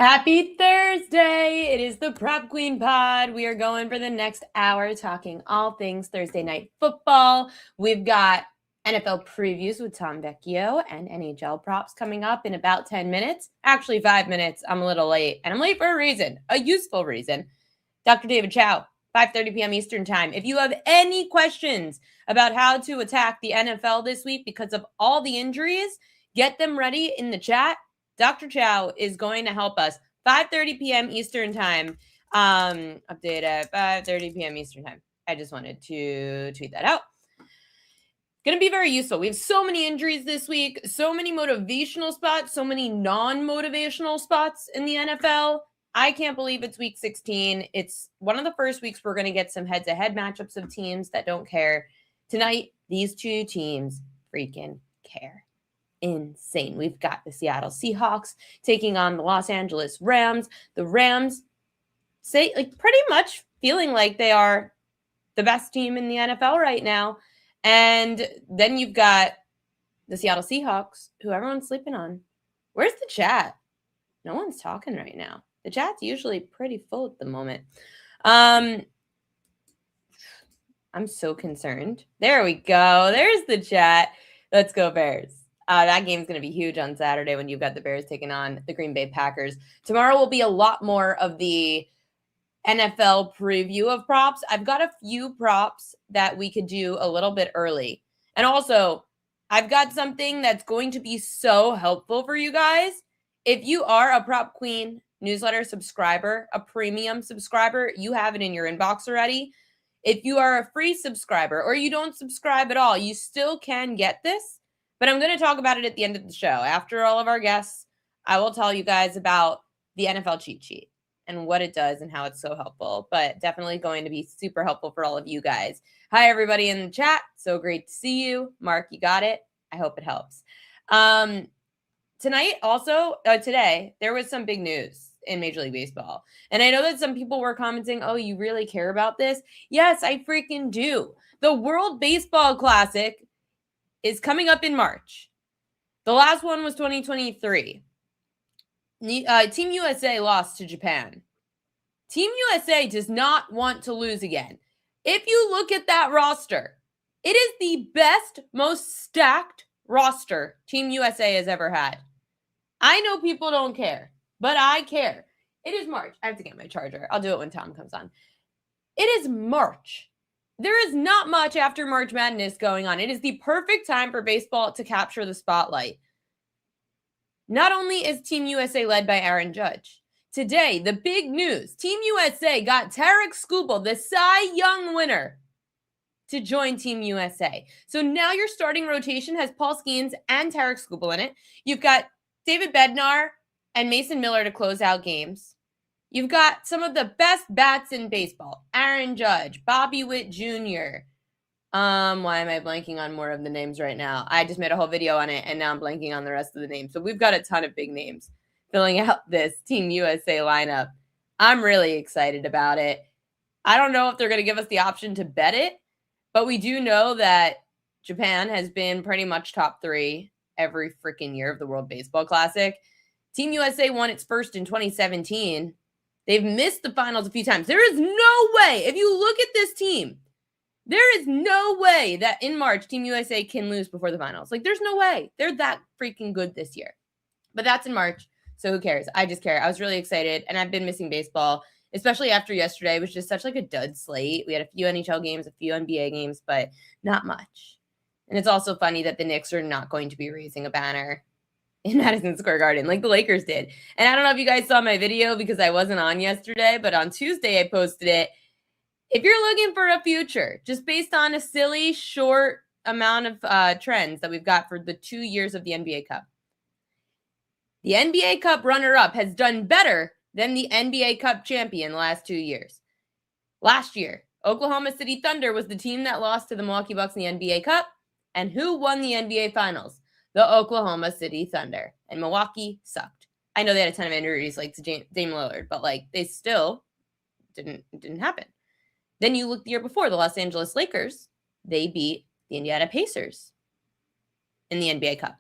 Happy Thursday! It is the Prep Queen Pod. We are going for the next hour talking all things Thursday night football. We've got NFL previews with Tom Vecchio and NHL props coming up in about 10 minutes. Actually, 5 minutes. I'm a little late, and I'm late for a reason, a useful reason. Dr. David Chow, 5:30 p.m. Eastern Time. If you have any questions about how to attack the NFL this week because of all the injuries, get them ready in the chat. Dr. Chow is going to help us. 5:30 p.m. Eastern Time. Update at 5:30 p.m. Eastern Time. I just wanted to tweet that out. Going to be very useful. We have so many injuries this week, so many motivational spots, so many non-motivational spots in the NFL. I can't believe it's week 16. It's one of the first weeks we're going to get some head-to-head matchups of teams that don't care. Tonight, these two teams freaking care. Insane. We've got the Seattle Seahawks taking on the Los Angeles Rams. The Rams pretty much feeling like they are the best team in the NFL right now. And then you've got the Seattle Seahawks, who everyone's sleeping on. Where's the chat? No one's talking right now. The chat's usually pretty full at the moment. I'm so concerned. There we go. There's the chat. Let's go Bears. That game's going to be huge on Saturday when you've got the Bears taking on the Green Bay Packers. Tomorrow will be a lot more of the NFL preview of props. I've got a few props that we could do a little bit early. And also, I've got something that's going to be so helpful for you guys. If you are a Prop Queen newsletter subscriber, a premium subscriber, you have it in your inbox already. If you are a free subscriber or you don't subscribe at all, you still can get this. But I'm going to talk about it at the end of the show. After all of our guests, I will tell you guys about the NFL cheat sheet and what it does and how it's so helpful. But definitely going to be super helpful for all of you guys. Hi, everybody in the chat. So great to see you. Mark, you got it. I hope it helps. Today, there was some big news in Major League Baseball. And I know that some people were commenting, oh, you really care about this? Yes, I freaking do. The World Baseball Classic is coming up in March. The last one was 2023. Team USA lost to Japan. Team USA does not want to lose again. If you look at that roster, it is the best, most stacked roster Team USA has ever had. I know people don't care, but I care. It is March. I have to get my charger. I'll do it when Tom comes on. It is March. There is not much after March Madness going on. It is the perfect time for baseball to capture the spotlight. Not only is Team USA led by Aaron Judge, today, the big news, Team USA got Tarek Skubal, the Cy Young winner, to join Team USA. So now your starting rotation has Paul Skeens and Tarek Skubal in it. You've got David Bednar and Mason Miller to close out games. You've got some of the best bats in baseball. Aaron Judge, Bobby Witt Jr. Why am I blanking on more of the names right now? I just made a whole video on it, and now I'm blanking on the rest of the names. So we've got a ton of big names filling out this Team USA lineup. I'm really excited about it. I don't know if they're going to give us the option to bet it, but we do know that Japan has been pretty much top 3 every freaking year of the World Baseball Classic. Team USA won its first in 2017. They've missed the finals a few times. There is no way, if you look at this team, there is no way that in March, Team USA can lose before the finals. There's no way. They're that freaking good this year. But that's in March, so who cares? I just care. I was really excited, and I've been missing baseball, especially after yesterday. It was just such a dud slate. We had a few NHL games, a few NBA games, but not much. And it's also funny that the Knicks are not going to be raising a banner in Madison Square Garden like the Lakers did. And I don't know if you guys saw my video because I wasn't on yesterday, but on Tuesday I posted it. If you're looking for a future, just based on a silly, short amount of trends that we've got for the 2 years of the NBA Cup, the NBA Cup runner-up has done better than the NBA Cup champion the last 2 years. Last year, Oklahoma City Thunder was the team that lost to the Milwaukee Bucks in the NBA Cup. And who won the NBA Finals? The Oklahoma City Thunder. And Milwaukee sucked. I know they had a ton of injuries like to Dame Lillard, but they still didn't happen. Then you look the year before, the Los Angeles Lakers, they beat the Indiana Pacers in the NBA Cup.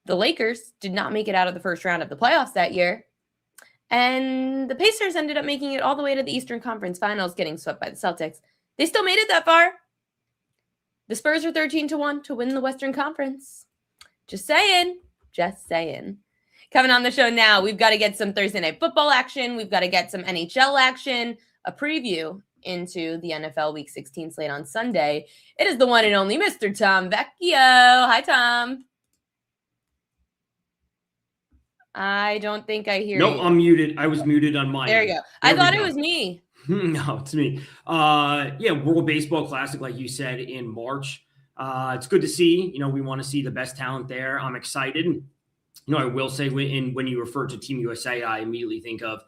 The Lakers did not make it out of the first round of the playoffs that year. And the Pacers ended up making it all the way to the Eastern Conference Finals, getting swept by the Celtics. They still made it that far. The Spurs are 13-1 to win the Western Conference. Just saying. Just saying. Coming on the show now, we've got to get some Thursday Night Football action. We've got to get some NHL action, a preview into the NFL Week 16 slate on Sunday. It is the one and only Mr. Tom Vecchio. Hi, Tom. I don't think I hear you. No, I'm muted. I was muted on mine. There you go. I thought it was me. No, it's me. Yeah, World Baseball Classic, like you said, in March. It's good to see. We want to see the best talent there. I'm excited. I will say when you refer to Team USA, I immediately think of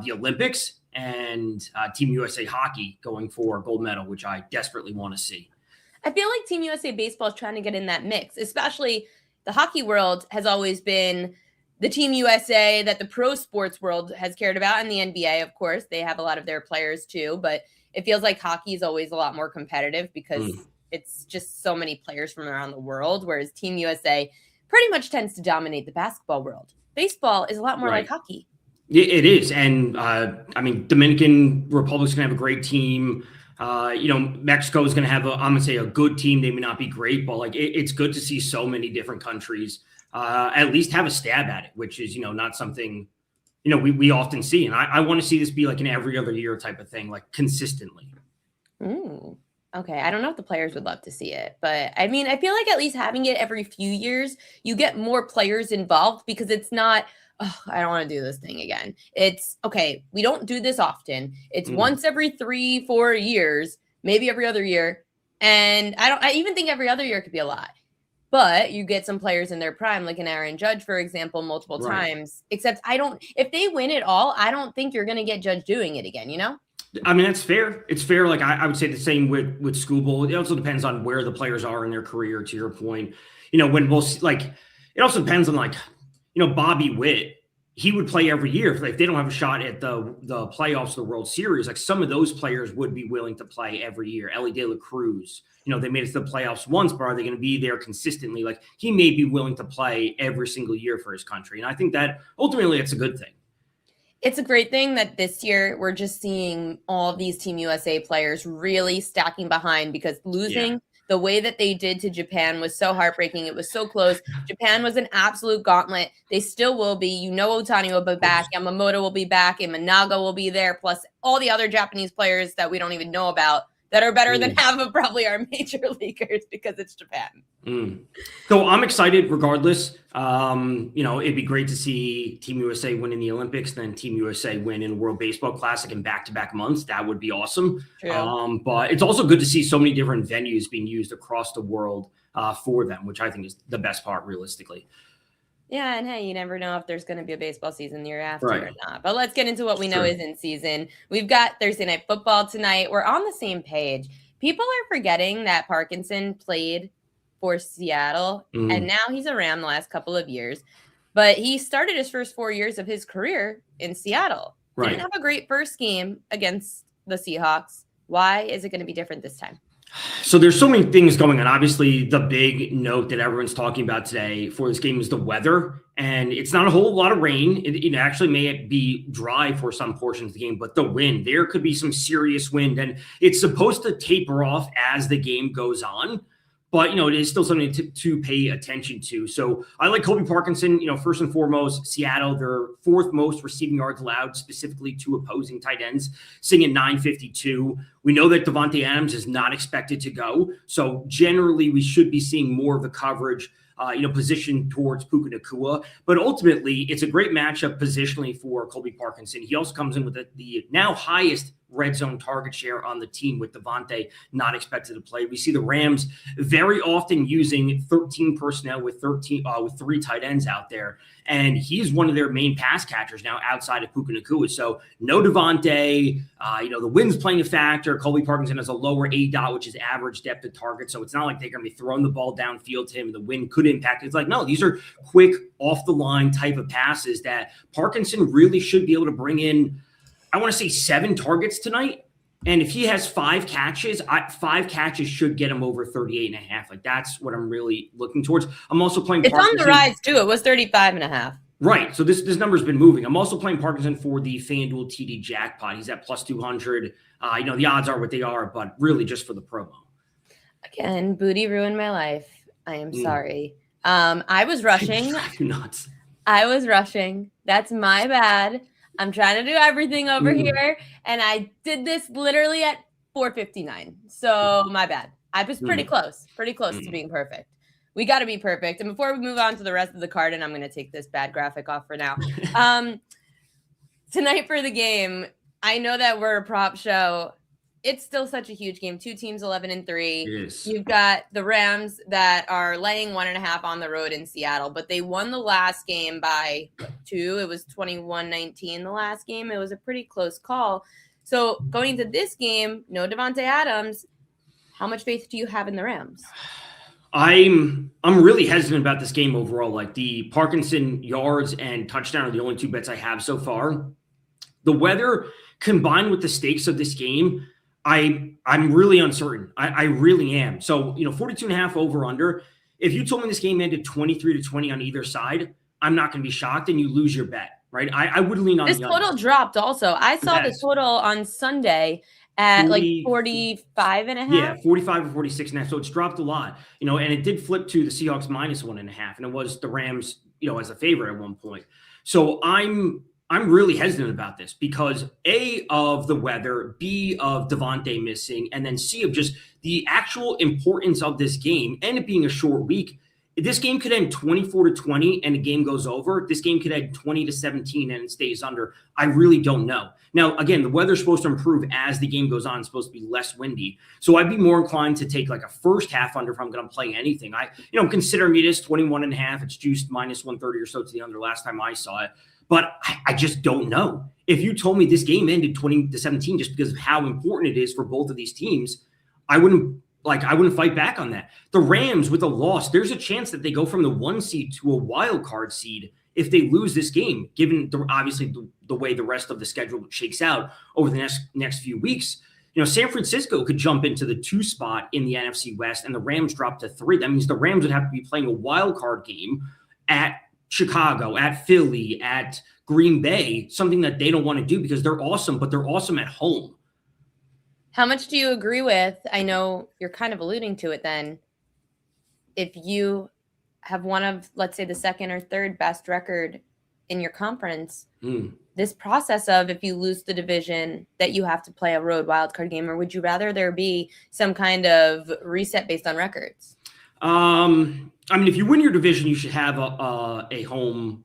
the Olympics and Team USA hockey going for a gold medal, which I desperately want to see. I feel like Team USA baseball is trying to get in that mix, especially the hockey world has always been the Team USA that the pro sports world has cared about, and the NBA, of course, they have a lot of their players too, but it feels like hockey is always a lot more competitive because it's just so many players from around the world, whereas Team USA pretty much tends to dominate the basketball world. Baseball is a lot more like hockey. It is. And Dominican Republic's going to have a great team. Mexico is going to have I'm going to say a good team. They may not be great, but it's good to see so many different countries at least have a stab at it, which is, not something, we often see. And I want to see this be like an every other year type of thing, like consistently. Okay. I don't know if the players would love to see it, but I feel like at least having it every few years, you get more players involved because it's not, I don't want to do this thing again. It's okay. We don't do this often. It's once every 3-4 years, maybe every other year. And I even think every other year could be a lot. But you get some players in their prime, like an Aaron Judge, for example, multiple times. Except if they win it all, I don't think you're going to get Judge doing it again, That's fair. It's fair. I would say the same with Skubal. It also depends on where the players are in their career, to your point. When it also depends on Bobby Witt. He would play every year. If they don't have a shot at the playoffs, the World Series, some of those players would be willing to play every year. Ellie De La Cruz, they made it to the playoffs once, but are they going to be there consistently? He may be willing to play every single year for his country. And I think that ultimately it's a good thing. It's a great thing that this year we're just seeing all of these Team USA players really stacking behind because losing the way that they did to Japan was so heartbreaking. It was so close. Japan was an absolute gauntlet. They still will be. Ohtani will be back. Yamamoto will be back. Imanaga will be there. Plus all the other Japanese players that we don't even know about that are better than half of probably our major leaguers because it's Japan. So I'm excited regardless. It'd be great to see Team USA win in the Olympics, then Team USA win in World Baseball Classic in back-to-back months. That would be awesome. But it's also good to see so many different venues being used across the world for them, which I think is the best part realistically. Yeah, and hey, you never know if there's going to be a baseball season the year after or not. But let's get into what we know is in season. We've got Thursday Night Football tonight. We're on the same page. People are forgetting that Parkinson played for Seattle, and now he's around the last couple of years. But he started his first 4 years of his career in Seattle. Didn't have a great first game against the Seahawks. Why is it going to be different this time? So there's so many things going on. Obviously, the big note that everyone's talking about today for this game is the weather. And it's not a whole lot of rain. It actually may be dry for some portions of the game, but the wind, there could be some serious wind. And it's supposed to taper off as the game goes on. But, it is still something to pay attention to. So I like Colby Parkinson, first and foremost, Seattle, their fourth most receiving yards allowed, specifically to opposing tight ends, sitting at 952. We know that Devontae Adams is not expected to go. So generally, we should be seeing more of the coverage, positioned towards Puka Nacua. But ultimately, it's a great matchup positionally for Colby Parkinson. He also comes in with the now highest red zone target share on the team with Devontae not expected to play. We see the Rams very often using 13 personnel with 3 tight ends out there. And he's one of their main pass catchers now outside of Puka Nacua. So no Devontae, the wind's playing a factor. Colby Parkinson has a lower ADOT, which is average depth of target. So it's not like they're going to be throwing the ball downfield to him and the wind could impact it. It's no, these are quick off the line type of passes that Parkinson really should be able to bring in. I want to say 7 targets tonight. And if he has 5 catches, 5 catches should get him over 38.5. That's what I'm really looking towards. I'm also playing It's Parkinson on the rise, too. It was 35.5. Right. So this number's been moving. I'm also playing Parkinson for the FanDuel TD jackpot. He's at plus 200. The odds are what they are, but really just for the promo. Again, booty ruined my life. I am sorry. I was rushing. Nuts. I was rushing. That's my bad. I'm trying to do everything over here, and I did this literally at 4:59. So my bad. I was pretty close to being perfect. We got to be perfect. And before we move on to the rest of the card, and I'm going to take this bad graphic off for now. Tonight for the game, I know that we're a prop show. It's still such a huge game. 2 teams, 11-3. Yes. You've got the Rams that are laying 1.5 on the road in Seattle, but they won the last game by 2. It was 21-19 the last game. It was a pretty close call. So going into this game, no Davante Adams. How much faith do you have in the Rams? I'm really hesitant about this game overall. Like the Parkinson yards and touchdown are the only 2 bets I have so far. The weather combined with the stakes of this game, I'm really uncertain. I really am. So, 42.5 over under. If you told me this game ended 23-20 on either side, I'm not going to be shocked, and you lose your bet, right? I would lean on this total dropped also. I saw the total on Sunday at 45.5. Yeah, 45 or 46.5. So it's dropped a lot, and it did flip to the Seahawks minus 1.5, and it was the Rams, as a favorite at one point. So I'm really hesitant about this because A, of the weather, B, of Davante missing, and then C, of just the actual importance of this game and it being a short week. This game could end 24-20 and the game goes over. This game could end 20-17 and it stays under. I really don't know. Now, again, the weather's supposed to improve as the game goes on. It's supposed to be less windy. So I'd be more inclined to take like a first half under if I'm going to play anything. Considering it is 21.5, it's juiced minus 130 or so to the under last time I saw it. But I just don't know. If you told me this game ended 20-17 just because of how important it is for both of these teams, I wouldn't fight back on that. The Rams with a loss, there's a chance that they go from the 1 seed to a wild card seed if they lose this game, given obviously the way the rest of the schedule shakes out over the next few weeks. San Francisco could jump into the 2 spot in the NFC West and the Rams drop to 3. That means the Rams would have to be playing a wild card game at Chicago, at Philly, at Green Bay, something that they don't want to do because they're awesome, but they're awesome at home. How much do you agree with? I know you're kind of alluding to it then. If you have one of, let's say, the second or third best record in your conference, this process of if you lose the division that you have to play a road wildcard game, or would you rather there be some kind of reset based on records? If you win your division, you should have a home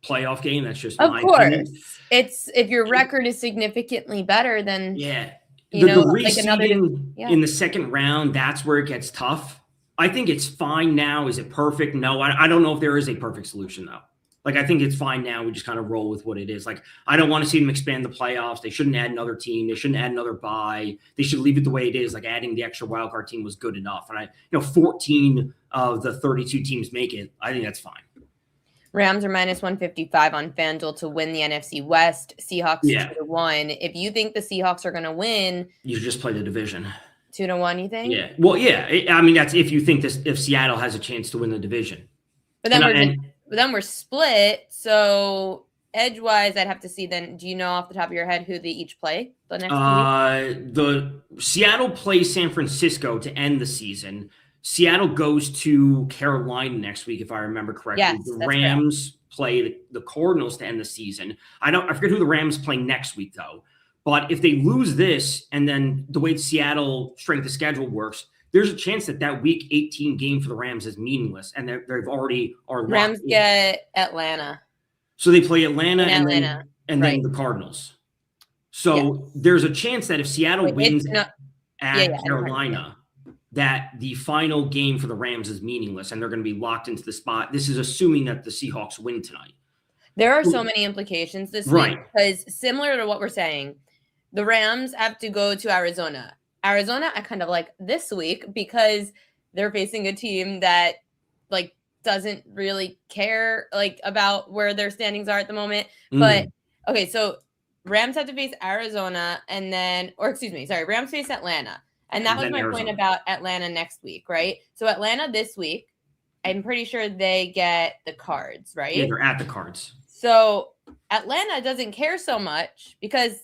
playoff game. That's just of my course. opinion. It's if your record is significantly better than the reseeding in the second round. That's where it gets tough. I think it's fine now. Is it perfect? No, I don't know if there is a perfect solution though. I think it's fine now. We just kind of roll with what it is. I don't want to see them expand the playoffs. They shouldn't add another team. They shouldn't add another bye. They should leave it the way it is. Adding the extra wildcard team was good enough. And 14 of the 32 teams make it. I think that's fine. Rams are minus 155 on FanDuel to win the NFC West. Seahawks 2-1. If you think the Seahawks are going to win, you just play the division. 2-1, you think? Yeah. Well, yeah. That's if you think if Seattle has a chance to win the division. But then we're split. So edge-wise, I'd have to see then. Do you know off the top of your head who they each play the next week? The Seattle plays San Francisco to end the season. Seattle goes to Carolina next week, if I remember correctly. Yes, the Rams play the Cardinals to end the season. I forget who the Rams play next week, though. But if they lose this, and then the way Seattle strength of schedule works, there's a chance that Week 18 game for the Rams is meaningless, and they've already are locked Rams get Atlanta. So they play Atlanta and then the Cardinals. So there's a chance that if Seattle wins at Carolina, that the final game for the Rams is meaningless and they're going to be locked into the spot. This is assuming that the Seahawks win tonight. There are so many implications this week because similar to what we're saying, the Rams have to go to Arizona. Arizona, I kind of like this week because they're facing a team that doesn't really care about where their standings are at the moment. But okay, so Rams have to face Arizona Rams face Atlanta. And that was my point about Atlanta next week, right? So Atlanta this week, I'm pretty sure they get the Cards, right? Yeah, they're at the Cards. So Atlanta doesn't care so much because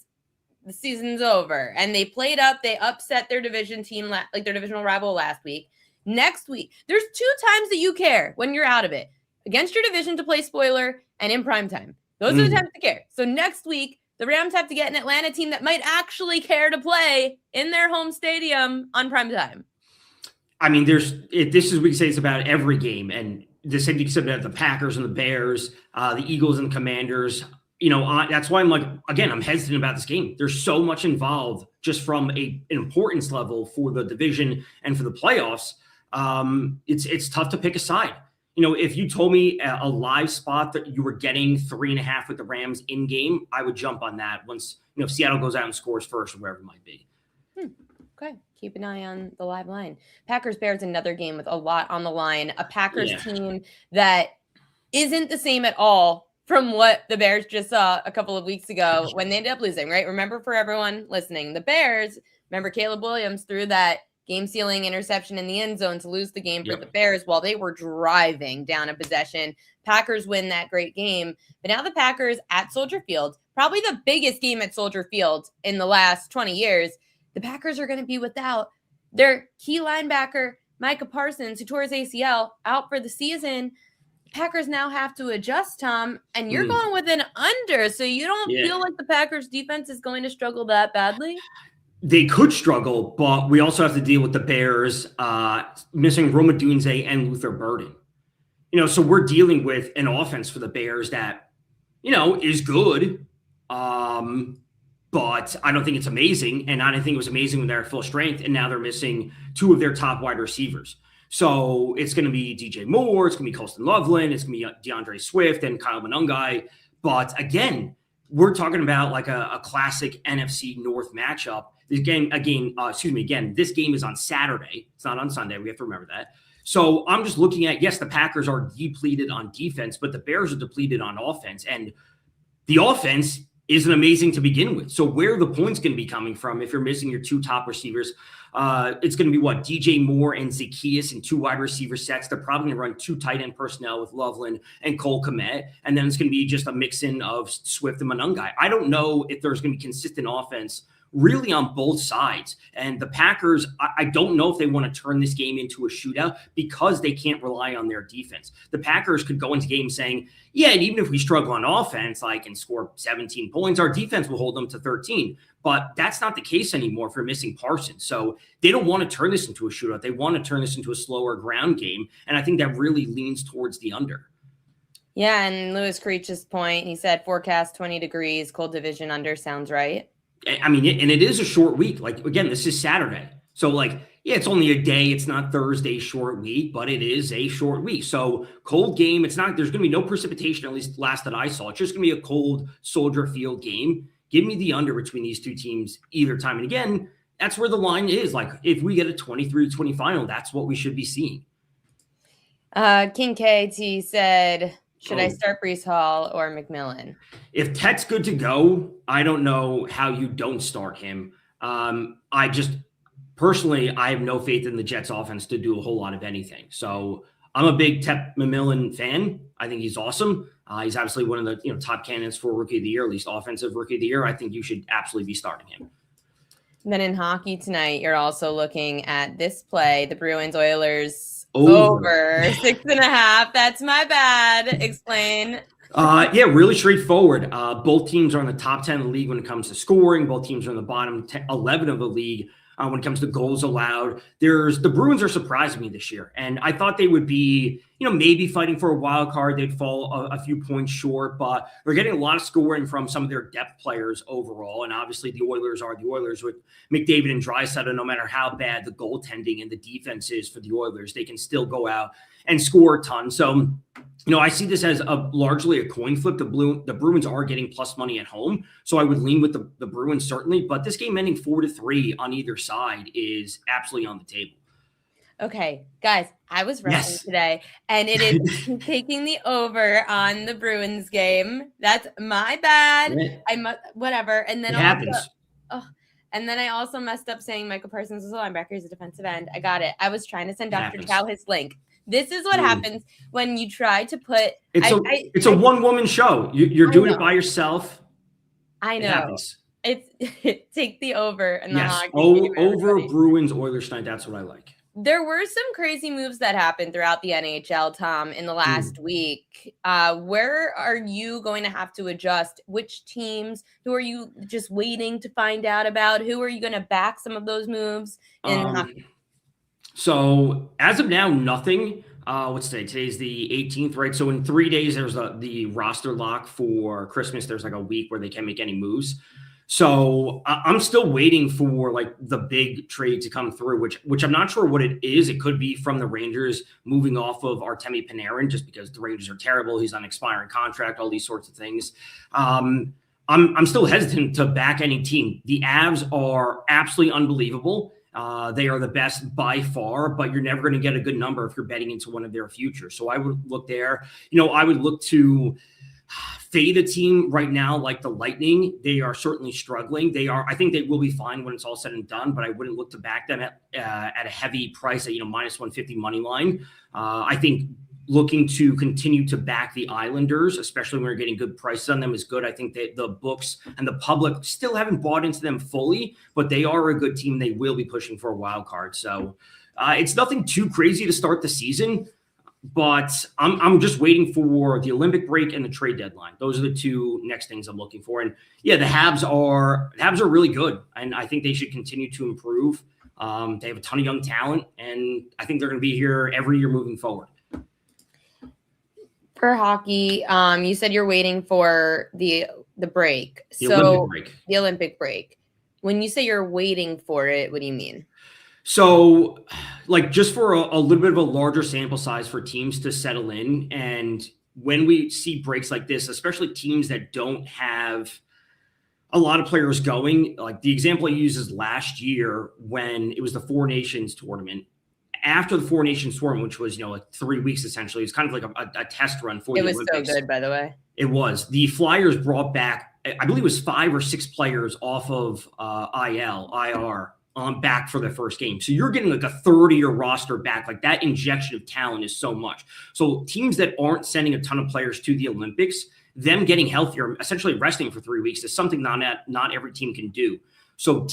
the season's over and they played up. They upset their division team, like their divisional rival last week. Next week, there's 2 times that you care when you're out of it: against your division to play spoiler and in prime time. Those are the times to care. So next week, the Rams have to get an Atlanta team that might actually care to play in their home stadium on prime time. I mean, this is we can say it's about every game, and the same thing about the Packers and the Bears, the Eagles and the Commanders. That's why I'm like, again, I'm hesitant about this game. There's so much involved just from an importance level for the division and for the playoffs. It's tough to pick a side. If you told me a live spot that you were getting 3.5 with the Rams in game, I would jump on that once, if Seattle goes out and scores first or wherever it might be. Okay. Keep an eye on the live line. Packers-Bears, another game with a lot on the line. A Packers team that isn't the same at all from what the Bears just saw a couple of weeks ago when they ended up losing, right? Remember, for everyone listening, the Bears, remember Caleb Williams threw that game-sealing interception in the end zone to lose the game for the Bears while they were driving down a possession. Packers win that great game. But now the Packers at Soldier Field, probably the biggest game at Soldier Field in the last 20 years. The Packers are going to be without their key linebacker, Micah Parsons, who tore his ACL, out for the season. Packers now have to adjust, Tom, and you're going with an under, so you don't feel like the Packers defense is going to struggle that badly? They could struggle, but we also have to deal with the Bears missing Roma Dunze and Luther Burden. So we're dealing with an offense for the Bears that, is good. But I don't think it's amazing, and I didn't think it was amazing when they're at full strength, and now they're missing 2 of their top wide receivers. So it's going to be DJ Moore, it's going to be Colston Loveland, it's going to be DeAndre Swift and Kyle Monungai. But again, we're talking about like a classic NFC North matchup. This game, this game is on Saturday. It's not on Sunday. We have to remember that. So I'm just looking at, yes, the Packers are depleted on defense, but the Bears are depleted on offense. And the offense isn't amazing to begin with. So where are the points going to be coming from if you're missing your 2 top receivers? It's going to be DJ Moore and Zacchaeus in 2 wide receiver sets. They're probably going to run 2 tight end personnel with Loveland and Cole Kmet. And then it's going to be just a mix-in of Swift and Monungai. I don't know if there's going to be consistent offense really on both sides. And the Packers, I don't know if they want to turn this game into a shootout because they can't rely on their defense. The Packers could go into games saying, yeah, and even if we struggle on offense, and score 17 points, our defense will hold them to 13. But that's not the case anymore for missing Parsons. So they don't want to turn this into a shootout. They want to turn this into a slower ground game. And I think that really leans towards the under. Yeah, and Louis Creech's point, he said forecast 20 degrees, cold division under sounds right. I mean, and it is a short week. Again, this is Saturday. So it's only a day. It's not Thursday short week, but it is a short week. So cold game. There's going to be no precipitation, at least last that I saw. It's just going to be a cold Soldier Field game. Give me the under between these 2 teams either time. And again, that's where the line is. If we get a 23-20 final, that's what we should be seeing. King KT said, should I start Breece Hall or McMillan? If Tet's good to go, I don't know how you don't start him. I have no faith in the Jets offense to do a whole lot of anything. So I'm a big Tet McMillan fan. I think he's awesome. He's obviously one of the top candidates for Rookie of the Year, at least offensive Rookie of the Year. I think you should absolutely be starting him. And then in hockey tonight, you're also looking at this play, the Bruins-Oilers over 6.5. That's my bad. Explain. Really straightforward. Both teams are in the top 10 of the league when it comes to scoring. Both teams are in the bottom 11 of the league when it comes to goals allowed. The Bruins are surprising me this year. And I thought they would be, maybe fighting for a wild card. They'd fall a few points short, but they're getting a lot of scoring from some of their depth players overall. And obviously the Oilers are the Oilers with McDavid and Draisaitl. No matter how bad the goaltending and the defense is for the Oilers, they can still go out and score a ton. So, I see this as largely a coin flip. The Bruins are getting plus money at home, so I would lean with the Bruins certainly. But this game ending 4-3 on either side is absolutely on the table. Okay, guys, I was wrestling today, and it is taking the over on the Bruins game. That's my bad. Whatever. And then it happens. And then I also messed up saying Michael Parsons was a linebacker. He's a defensive end. I got it. I was trying to send Dr. Chow his link This is what happens when you try to put. It's a one-woman show. You're doing it by yourself. I know. It happens. It's take the over in the hockey game. Over everybody. Bruins Oilers tonight. That's what I like. There were some crazy moves that happened throughout the NHL, Tom, in the last week. Where are you going to have to adjust? Which teams? Who are you just waiting to find out about? Who are you going to back some of those moves? So as of now, nothing. What's today? Today's the 18th, right? So in 3 days, there's the roster lock for Christmas. There's like a week where they can't make any moves. So I'm still waiting for like the big trade to come through, which I'm not sure what it is. It could be from the Rangers moving off of Artemi Panarin just because the Rangers are terrible. He's on expiring contract, all these sorts of things. I'm still hesitant to back any team. The Avs are absolutely unbelievable. They are the best by far, but you're never going to get a good number if you're betting into one of their futures. So I would look there. I would look to fade a team right now like the Lightning. They are certainly struggling. I think they will be fine when it's all said and done, but I wouldn't look to back them at a heavy price at minus 150 money line. I think looking to continue to back the Islanders, especially when we're getting good prices on them, is good. I think that the books and the public still haven't bought into them fully, but they are a good team. They will be pushing for a wild card. So it's nothing too crazy to start the season, but I'm just waiting for the Olympic break and the trade deadline. Those are the two next things I'm looking for. And yeah, the Habs are really good, and I think they should continue to improve. They have a ton of young talent, and I think they're going to be here every year moving forward. For hockey, you said you're waiting for the break. The Olympic break. When you say you're waiting for it, what do you mean? So, like, just for a little bit of a larger sample size for teams to settle in. And when we see breaks like this, especially teams that don't have a lot of players going, like the example I use is last year when it was the Four Nations tournament. After the Four Nations tournament, which was, like 3 weeks essentially, it was kind of like a test run for the Olympics. It was so good, by the way. It was. The Flyers brought back, I believe it was 5 or 6 players off of IR, back for the first game. So you're getting like a third of your roster back. Like that injection of talent is so much. So teams that aren't sending a ton of players to the Olympics, them getting healthier, essentially resting for 3 weeks, is something not every team can do. So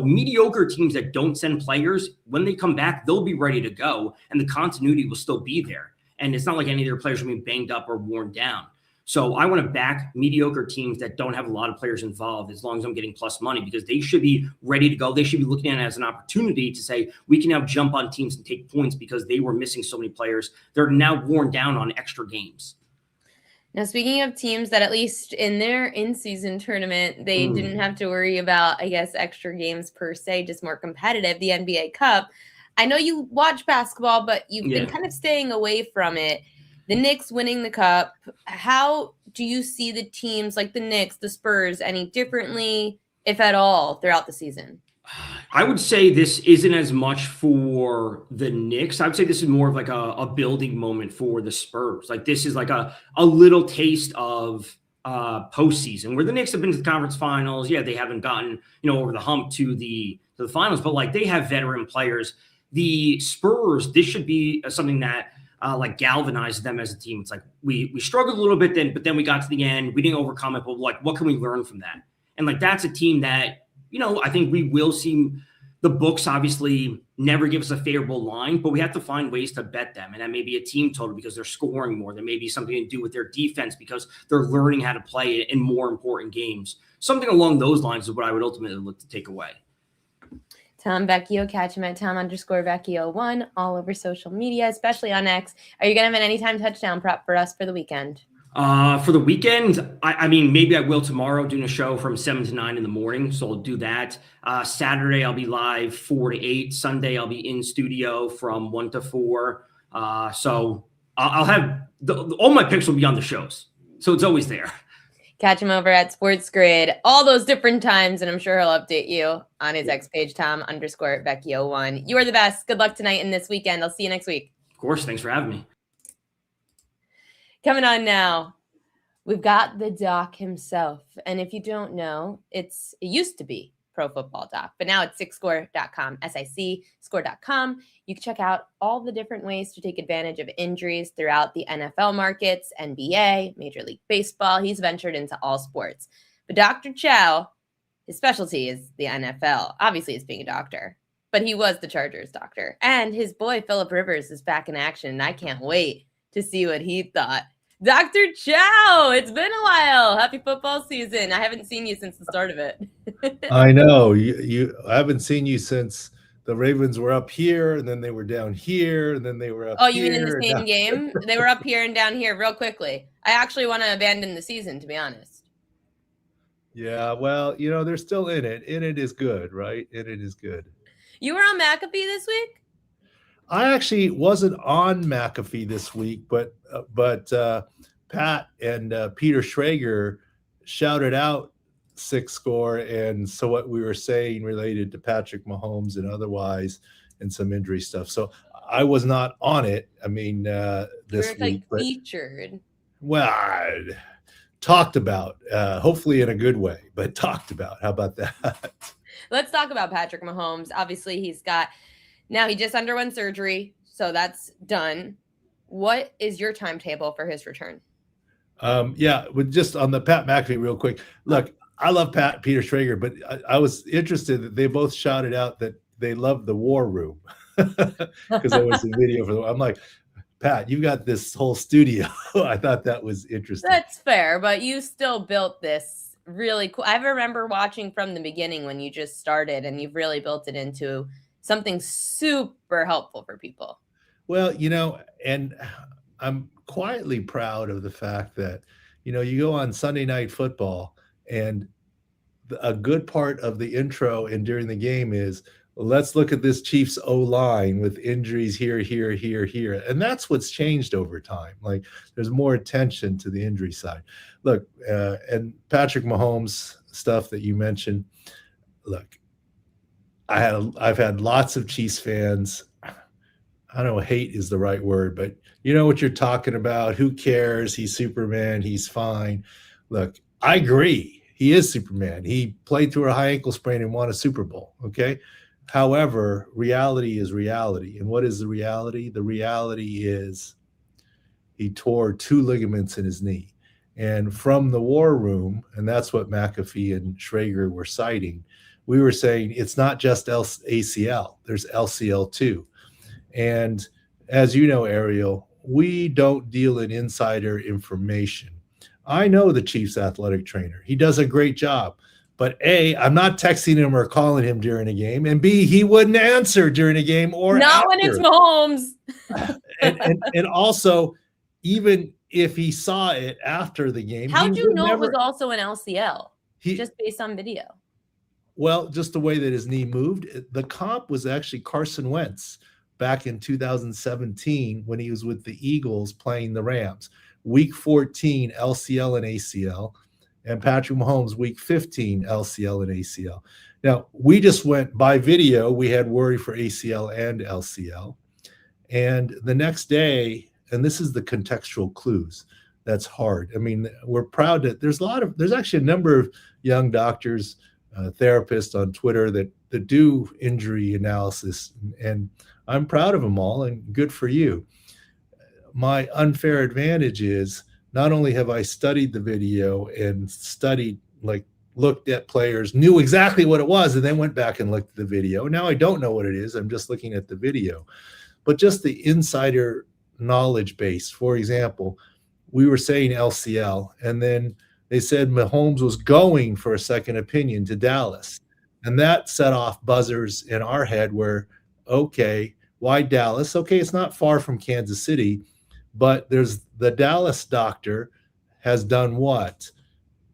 mediocre teams that don't send players, when they come back, they'll be ready to go, and the continuity will still be there. And it's not like any of their players are being banged up or worn down. So I want to back mediocre teams that don't have a lot of players involved as long as I'm getting plus money, because they should be ready to go. They should be looking at it as an opportunity to say, we can now jump on teams and take points because they were missing so many players. They're now worn down on extra games. Now, speaking of teams that at least in their in-season tournament, they didn't have to worry about, I guess, extra games per se, just more competitive, the NBA Cup. I know you watch basketball, but you've been kind of staying away from it. The Knicks winning the Cup, how do you see the teams like the Knicks, the Spurs, any differently, if at all, throughout the season? I would say this isn't as much for the Knicks. I would say this is more of like a building moment for the Spurs. Like this is like a little taste of postseason where the Knicks have been to the conference finals. Yeah, they haven't gotten, over the hump to the finals, but like they have veteran players. The Spurs, this should be something that like galvanized them as a team. It's like we struggled a little bit but then we got to the end. We didn't overcome it, but like what can we learn from that? And like that's a team that, I think we will see. The books obviously never give us a favorable line, but we have to find ways to bet them. And that may be a team total because they're scoring more. There may be something to do with their defense because they're learning how to play in more important games. Something along those lines is what I would ultimately look to take away. Tom Vecchio, catch him at Tom_Vecchio1 all over social media, especially on X. Are you going to have an anytime touchdown prop for us for the weekend? For the weekend, I mean, maybe I will tomorrow doing a show from 7 to 9 in the morning. So I'll do that. Saturday, I'll be live 4 to 8. Sunday, I'll be in studio from 1 to 4. So I'll have all my picks will be on the shows. So it's always there. Catch him over at Sports Grid all those different times. And I'm sure he'll update you on his X page, Tom_Vecchio1. You are the best. Good luck tonight and this weekend. I'll see you next week. Of course. Thanks for having me. Coming on now, we've got the doc himself. And if you don't know, it used to be Pro Football Doc. But now it's SICScore.com, SIC score.com. You can check out all the different ways to take advantage of injuries throughout the NFL markets, NBA, Major League Baseball. He's ventured into all sports. But Dr. Chow, his specialty is the NFL. Obviously, it's being a doctor, but he was the Chargers doctor. And his boy, Phillip Rivers, is back in action, and I can't wait to see what he thought. Dr. Chow, it's been a while. Happy football season. I haven't seen you since the start of it. I know. I haven't seen you since the Ravens were up here, and then they were down here, and then they were up here. Oh, you mean in the same game? They were up here and down here real quickly. I actually want to abandon the season, to be honest. Yeah, well, they're still in it. In it is good, right? In it is good. You were on McAfee this week? I actually wasn't on McAfee this week, but Pat and Peter Schrager shouted out Six Score, and so what we were saying related to Patrick Mahomes and otherwise, and some injury stuff. So I was not on it. I mean, this week, but featured. Well, talked about, hopefully in a good way, but talked about. How about that? Let's talk about Patrick Mahomes. Obviously, he just underwent surgery, so that's done. What is your timetable for his return? With just on the Pat McAfee real quick. Look, I love Peter Schrager, but I was interested that they both shouted out that they love the war room because there was a video for them. I'm like, Pat, you've got this whole studio. I thought that was interesting. That's fair, but you still built this really cool. I remember watching from the beginning when you just started, and you've really built it into something super helpful for people. Well, and I'm quietly proud of the fact that, you go on Sunday Night Football, and a good part of the intro and during the game is, let's look at this Chiefs O-line with injuries here, here, here, here. And that's what's changed over time. Like, there's more attention to the injury side. Look, and Patrick Mahomes stuff that you mentioned, look, I've had lots of Chiefs fans. I don't know, hate is the right word, but you know what you're talking about. Who cares? He's Superman. He's fine. Look, I agree. He is Superman. He played through a high ankle sprain and won a Super Bowl. Okay. However, reality is reality. And what is the reality? The reality is he tore 2 ligaments in his knee. And from the war room, and that's what McAfee and Schrager were citing, we were saying it's not just ACL. There's LCL too. And as you know, Ariel, we don't deal in insider information. I know the Chiefs athletic trainer. He does a great job. But A, I'm not texting him or calling him during a game. And B, he wouldn't answer during a game or not after. When it's Mahomes. and also, even if he saw it after the game. How'd you know it was also an LCL? Just based on video. Well, just the way that his knee moved. The comp was actually Carson Wentz back in 2017 when he was with the Eagles playing the Rams. Week 14, LCL and ACL. And Patrick Mahomes, week 15, LCL and ACL. Now, we just went by video. We had worry for ACL and LCL. And the next day, and this is the contextual clues, that's hard. I mean, we're proud that there's actually a number of young doctors, therapists on Twitter that do injury analysis. And I'm proud of them all, and good for you. My unfair advantage is not only have I studied the video and looked at players, knew exactly what it was, and then went back and looked at the video. Now I don't know what it is. I'm just looking at the video. But just the insider knowledge base. For example, we were saying LCL, and then they said Mahomes was going for a second opinion to Dallas. And that set off buzzers in our head where, okay, why Dallas? Okay, it's not far from Kansas City. But there's the Dallas doctor has done what?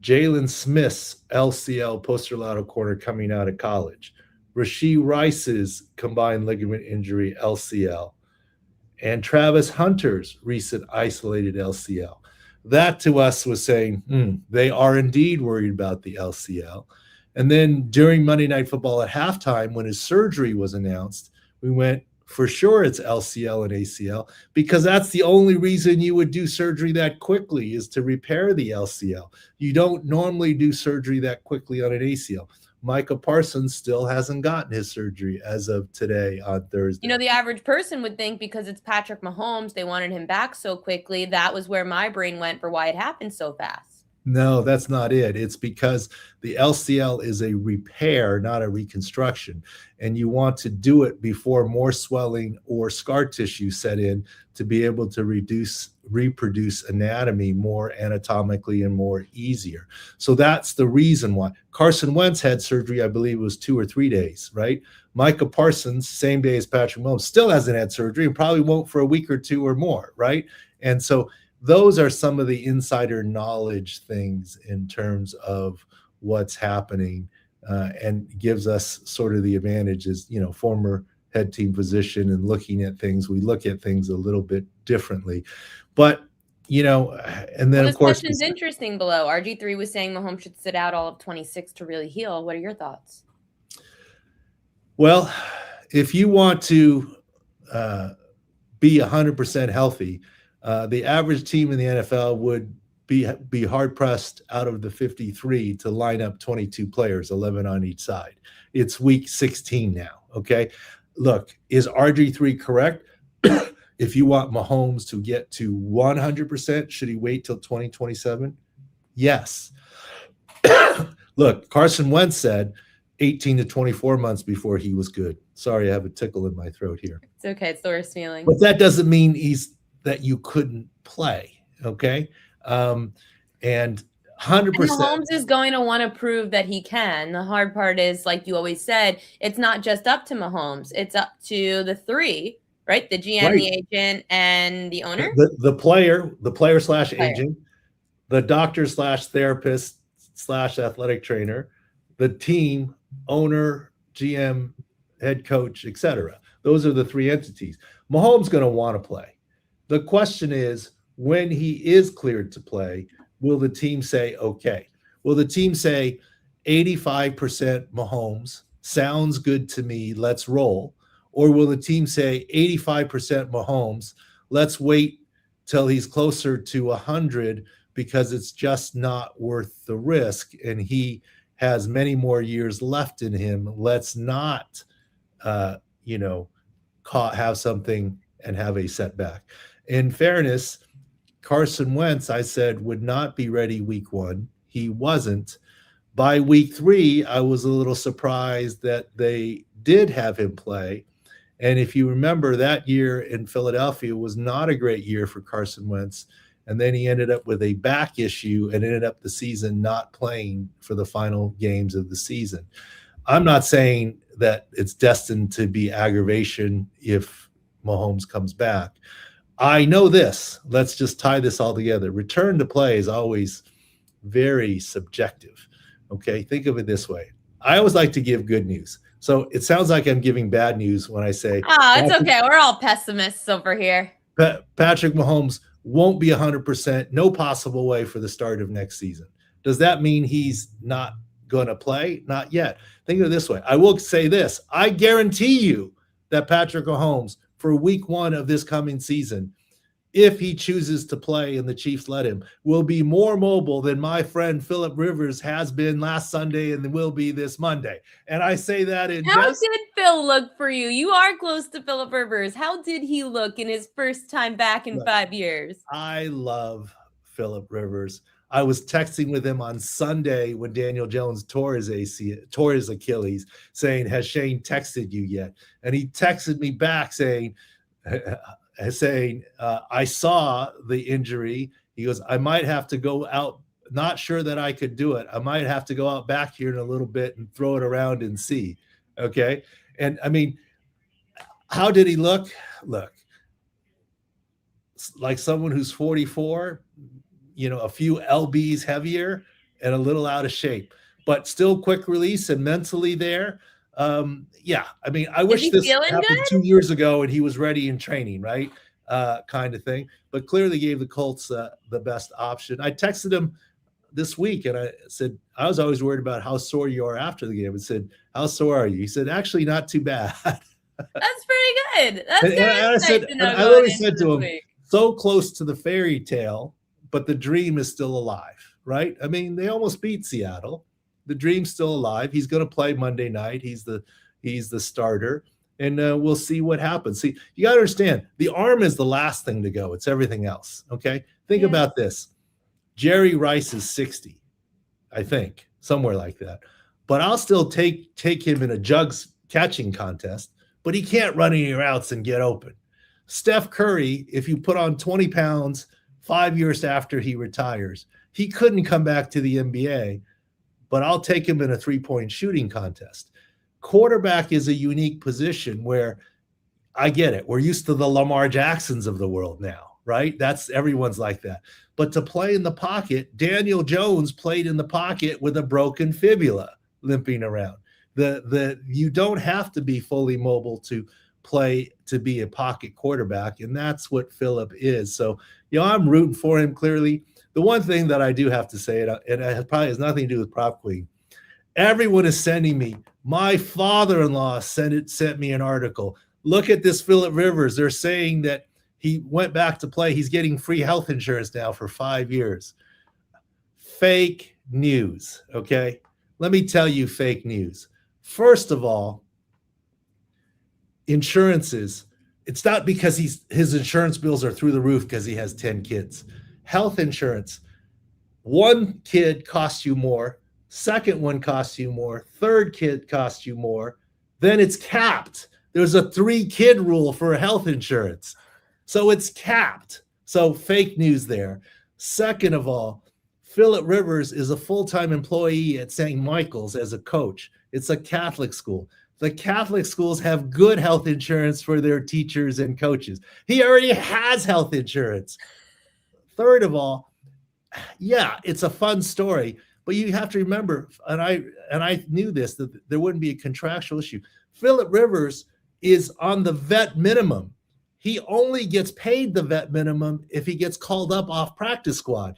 Jalen Smith's LCL posterolateral corner coming out of college. Rashee Rice's combined ligament injury LCL. And Travis Hunter's recent isolated LCL. That to us was saying, they are indeed worried about the LCL. And then during Monday Night Football at halftime, when his surgery was announced, we went, for sure it's LCL and ACL, because that's the only reason you would do surgery that quickly is to repair the LCL. You don't normally do surgery that quickly on an ACL. Micah Parsons still hasn't gotten his surgery as of today on Thursday. You know, the average person would think because it's Patrick Mahomes, they wanted him back so quickly. That was where my brain went for why it happened so fast. No, that's not it. It's because the LCL is a repair, not a reconstruction. And you want to do it before more swelling or scar tissue set in to be able to reproduce anatomy more anatomically and more easier. So that's the reason why. Carson Wentz had surgery, I believe it was 2 or 3 days, right? Micah Parsons, same day as Patrick Mahomes, still hasn't had surgery and probably won't for a week or two or more, right? And so those are some of the insider knowledge things in terms of what's happening, and gives us sort of the advantage as, you know, former head team physician and looking at things. We look at things a little bit differently, but, you know, and then, Well, of course, this question's interesting below. RG3 was saying Mahomes should sit out all of 26 to really heal. What are your thoughts? Well, if you want to be 100% healthy, the average team in the NFL would be hard-pressed out of the 53 to line up 22 players, 11 on each side. It's week 16 now, okay? Look, is RG3 correct? If you want Mahomes to get to 100%, should he wait till 2027? Yes. Look, Carson Wentz said 18 to 24 months before he was good. Sorry, I have a tickle in my throat here. It's okay. It's the worst feeling. But that doesn't mean that you couldn't play, okay? And 100%. And Mahomes is going to want to prove that he can. The hard part is, like you always said, it's not just up to Mahomes. It's up to the three, right? The GM, right, the agent, and the owner? The player slash agent, the doctor slash therapist slash athletic trainer, the team, owner, GM, head coach, etc. Those are the three entities. Mahomes going to want to play. The question is, when he is cleared to play, will the team say, okay? Will the team say 85% Mahomes, sounds good to me, let's roll? Or will the team say 85% Mahomes, let's wait till he's closer to 100 because it's just not worth the risk and he has many more years left in him. Let's not, have something and have a setback. In fairness, Carson Wentz, I said, would not be ready week 1. He wasn't. By week 3, I was a little surprised that they did have him play. And if you remember, that year in Philadelphia was not a great year for Carson Wentz. And then he ended up with a back issue and ended up the season not playing for the final games of the season. I'm not saying that it's destined to be aggravation if Mahomes comes back. I know this. Let's just tie this all together. Return to play is always very subjective. Okay, think of it this way. I always like to give good news. So it sounds like I'm giving bad news when I say, it's okay. We're all pessimists over here. Patrick Mahomes won't be 100%, no possible way for the start of next season. Does that mean he's not going to play? Not yet. Think of it this way. I will say this. I guarantee you that Patrick Mahomes, for week 1 of this coming season, if he chooses to play and the Chiefs let him, will be more mobile than my friend Philip Rivers has been last Sunday and will be this Monday. And I say that in How did Phil look for you? You are close to Philip Rivers. How did he look in his first time back in 5 years? I love Philip Rivers. I was texting with him on Sunday when Daniel Jones tore his Achilles, saying, has Shane texted you yet? And he texted me back saying, I saw the injury. He goes, I might have to go out. Not sure that I could do it. I might have to go out back here in a little bit and throw it around and see. Okay. And I mean, how did he look? Look, like someone who's 44, a few lbs heavier and a little out of shape, but still quick release and mentally there. I mean, I wish this happened good? 2 years ago and he was ready in training, right? Kind of thing, but clearly gave the Colts the best option. I texted him this week and I said, I was always worried about how sore you are after the game. I said, how sore are you? He said, actually not too bad. That's pretty good. That's and I literally said to him, so close to the fairy tale, but the dream is still alive, right? I mean, they almost beat Seattle. The dream's still alive. He's going to play Monday night. He's the starter, and we'll see what happens. See, you got to understand, the arm is the last thing to go. It's everything else. Okay, think about this. Jerry Rice is 60, I think, somewhere like that. But I'll still take him in a jugs catching contest, but he can't run any routes and get open. Steph Curry, if you put on 20 pounds 5 years after he retires, he couldn't come back to the NBA, but I'll take him in a three-point shooting contest. Quarterback is a unique position where I get it. We're used to the Lamar Jacksons of the world now, right? Everyone's like that. But to play in the pocket, Daniel Jones played in the pocket with a broken fibula limping around. You don't have to be fully mobile to play, to be a pocket quarterback, and that's what Philip is. So, I'm rooting for him clearly. The one thing that I do have to say, and it probably has nothing to do with Prop Queen, everyone is sending me, my father-in-law sent me an article. Look at this Philip Rivers. They're saying that he went back to play. He's getting free health insurance now for 5 years. Fake news, okay? Let me tell you fake news. First of all, insurances, it's not because his insurance bills are through the roof because he has 10 kids. Health insurance, one kid costs you more, second one costs you more, third kid costs you more, then it's capped. There's a 3-kid rule for health insurance. So it's capped. So fake news there. Second of all, Philip Rivers is a full-time employee at St. Michael's as a coach. It's a Catholic school. The Catholic schools have good health insurance for their teachers and coaches. He already has health insurance. Third of all, yeah, it's a fun story, but you have to remember, and I knew this, that there wouldn't be a contractual issue. Philip Rivers is on the vet minimum. He only gets paid the vet minimum if he gets called up off practice squad.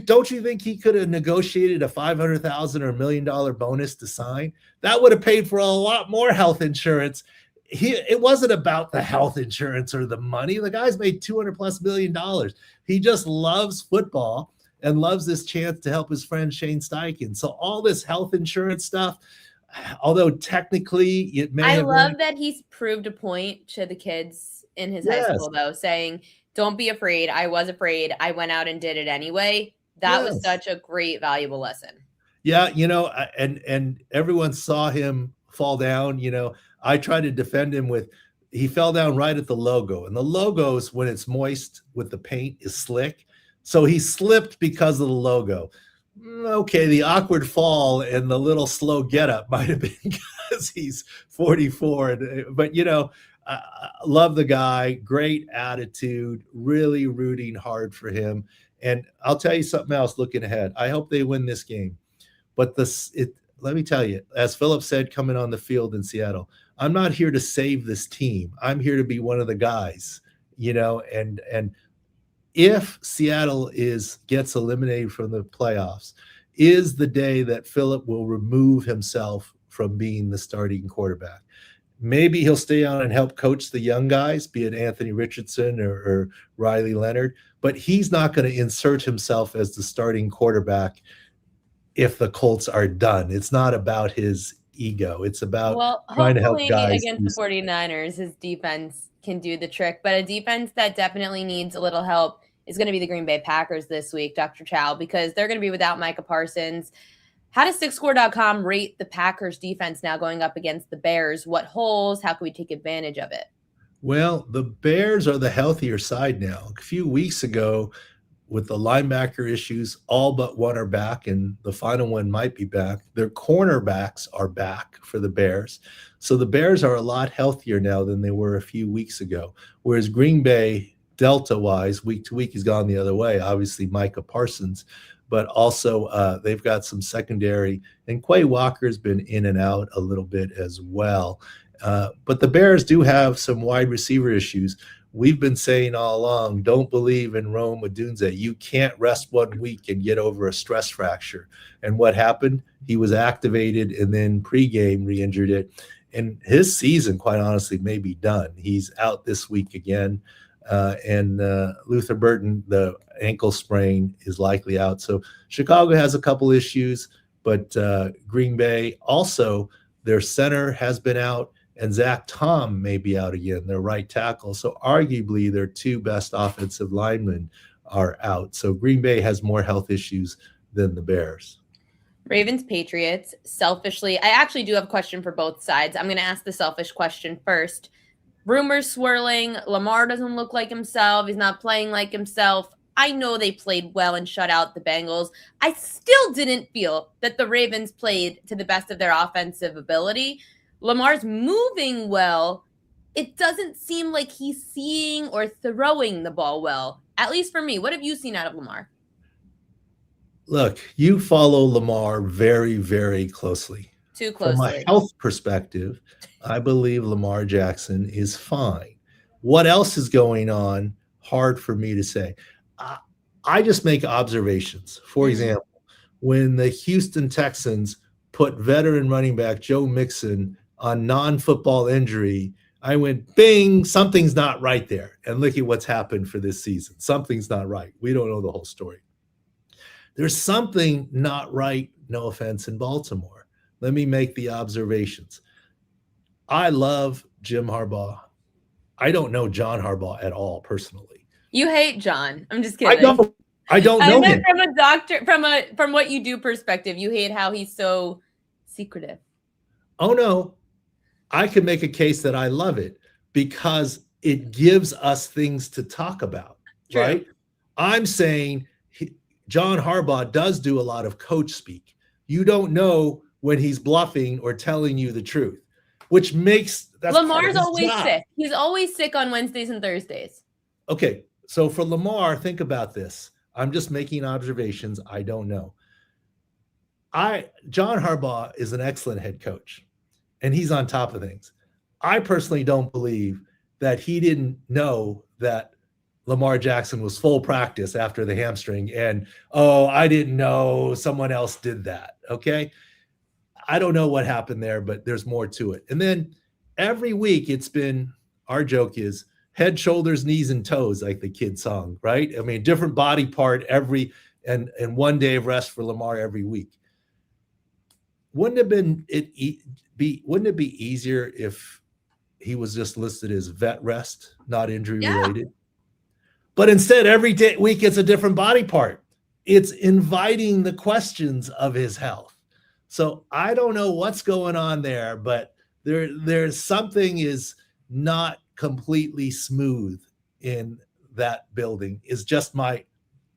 Don't you think he could have negotiated a $500,000 or $1 million bonus to sign? That would have paid for a lot more health insurance. It wasn't about the health insurance or the money. The guy's made $200+ million. He just loves football and loves this chance to help his friend Shane Steichen. So all this health insurance stuff, although technically it may I love that he's proved a point to the kids in his high school, though, saying, don't be afraid. I was afraid. I went out and did it anyway. That was such a great, valuable lesson. Yeah, and everyone saw him fall down. I tried to defend him he fell down right at the logo. And the logos, when it's moist with the paint, is slick. So he slipped because of the logo. Okay, the awkward fall and the little slow getup might have been because he's 44. But, I love the guy, great attitude, really rooting hard for him. And I'll tell you something else looking ahead. I hope they win this game. But let me tell you, as Philip said, coming on the field in Seattle, I'm not here to save this team. I'm here to be one of the guys, and if Seattle gets eliminated from the playoffs, is the day that Philip will remove himself from being the starting quarterback. Maybe he'll stay on and help coach the young guys, be it Anthony Richardson or Riley Leonard, but he's not going to insert himself as the starting quarterback if the Colts are done. It's not about his ego. It's about trying to help guys. Against the 49ers, his defense can do the trick, but a defense that definitely needs a little help is going to be the Green Bay Packers this week, Dr. Chow, because they're going to be without Micah Parsons. How does SixScore.com rate the Packers defense now going up against the Bears? What holes? How can we take advantage of it? Well, the Bears are the healthier side now. A few weeks ago, with the linebacker issues, all but one are back, and the final one might be back. Their cornerbacks are back for the Bears. So the Bears are a lot healthier now than they were a few weeks ago, whereas Green Bay, Delta-wise, week to week has gone the other way. Obviously, Micah Parsons, but also they've got some secondary, and Quay Walker's been in and out a little bit as well. But the Bears do have some wide receiver issues. We've been saying all along, don't believe in Rome Odunze. You can't rest 1 week and get over a stress fracture. And what happened? He was activated and then pregame re-injured it. And his season, quite honestly, may be done. He's out this week again. And Luther Burton, the ankle sprain, is likely out. So Chicago has a couple issues, But Green Bay also, their center has been out, and Zach Tom may be out again, their right tackle. So arguably their two best offensive linemen are out. So Green Bay has more health issues than the Bears. Ravens, Patriots, selfishly, I actually do have a question for both sides. I'm going to ask the selfish question first. Rumors swirling. Lamar doesn't look like himself. He's not playing like himself. I know they played well and shut out the Bengals. I still didn't feel that the Ravens played to the best of their offensive ability. Lamar's moving well. It doesn't seem like he's seeing or throwing the ball well, at least for me. What have you seen out of Lamar? Look, you follow Lamar very, very closely. Too closely. From a health perspective, I believe Lamar Jackson is fine. What else is going on? Hard for me to say. I just make observations. For example, when the Houston Texans put veteran running back Joe Mixon on non-football injury, I went, bing, something's not right there. And look at what's happened for this season. Something's not right. We don't know the whole story. There's something not right, no offense, in Baltimore. Let me make the observations. I love Jim Harbaugh. I don't know John Harbaugh at all personally. You hate John. I'm just kidding. I don't know him. From a doctor, from what you do perspective, you hate how he's so secretive. Oh no, I can make a case that I love it because it gives us things to talk about. True. Right? I'm saying John Harbaugh does do a lot of coach speak. You don't know when he's bluffing or telling you the truth, which makes Lamar's always sick. He's always sick on Wednesdays and Thursdays. Okay, so for Lamar, think about this. I'm just making observations. I don't know. John Harbaugh is an excellent head coach, and he's on top of things. I personally don't believe that he didn't know that Lamar Jackson was full practice after the hamstring and, I didn't know someone else did that, okay? I don't know what happened there, but there's more to it. And then every week it's been, our joke is head, shoulders, knees, and toes, like the kid song, right? I mean, different body part and 1 day of rest for Lamar every week. Wouldn't it be easier if he was just listed as vet rest, not injury related? But instead, every week it's a different body part. It's inviting the questions of his health. So I don't know what's going on there, but there's something is not completely smooth in that building. Is just my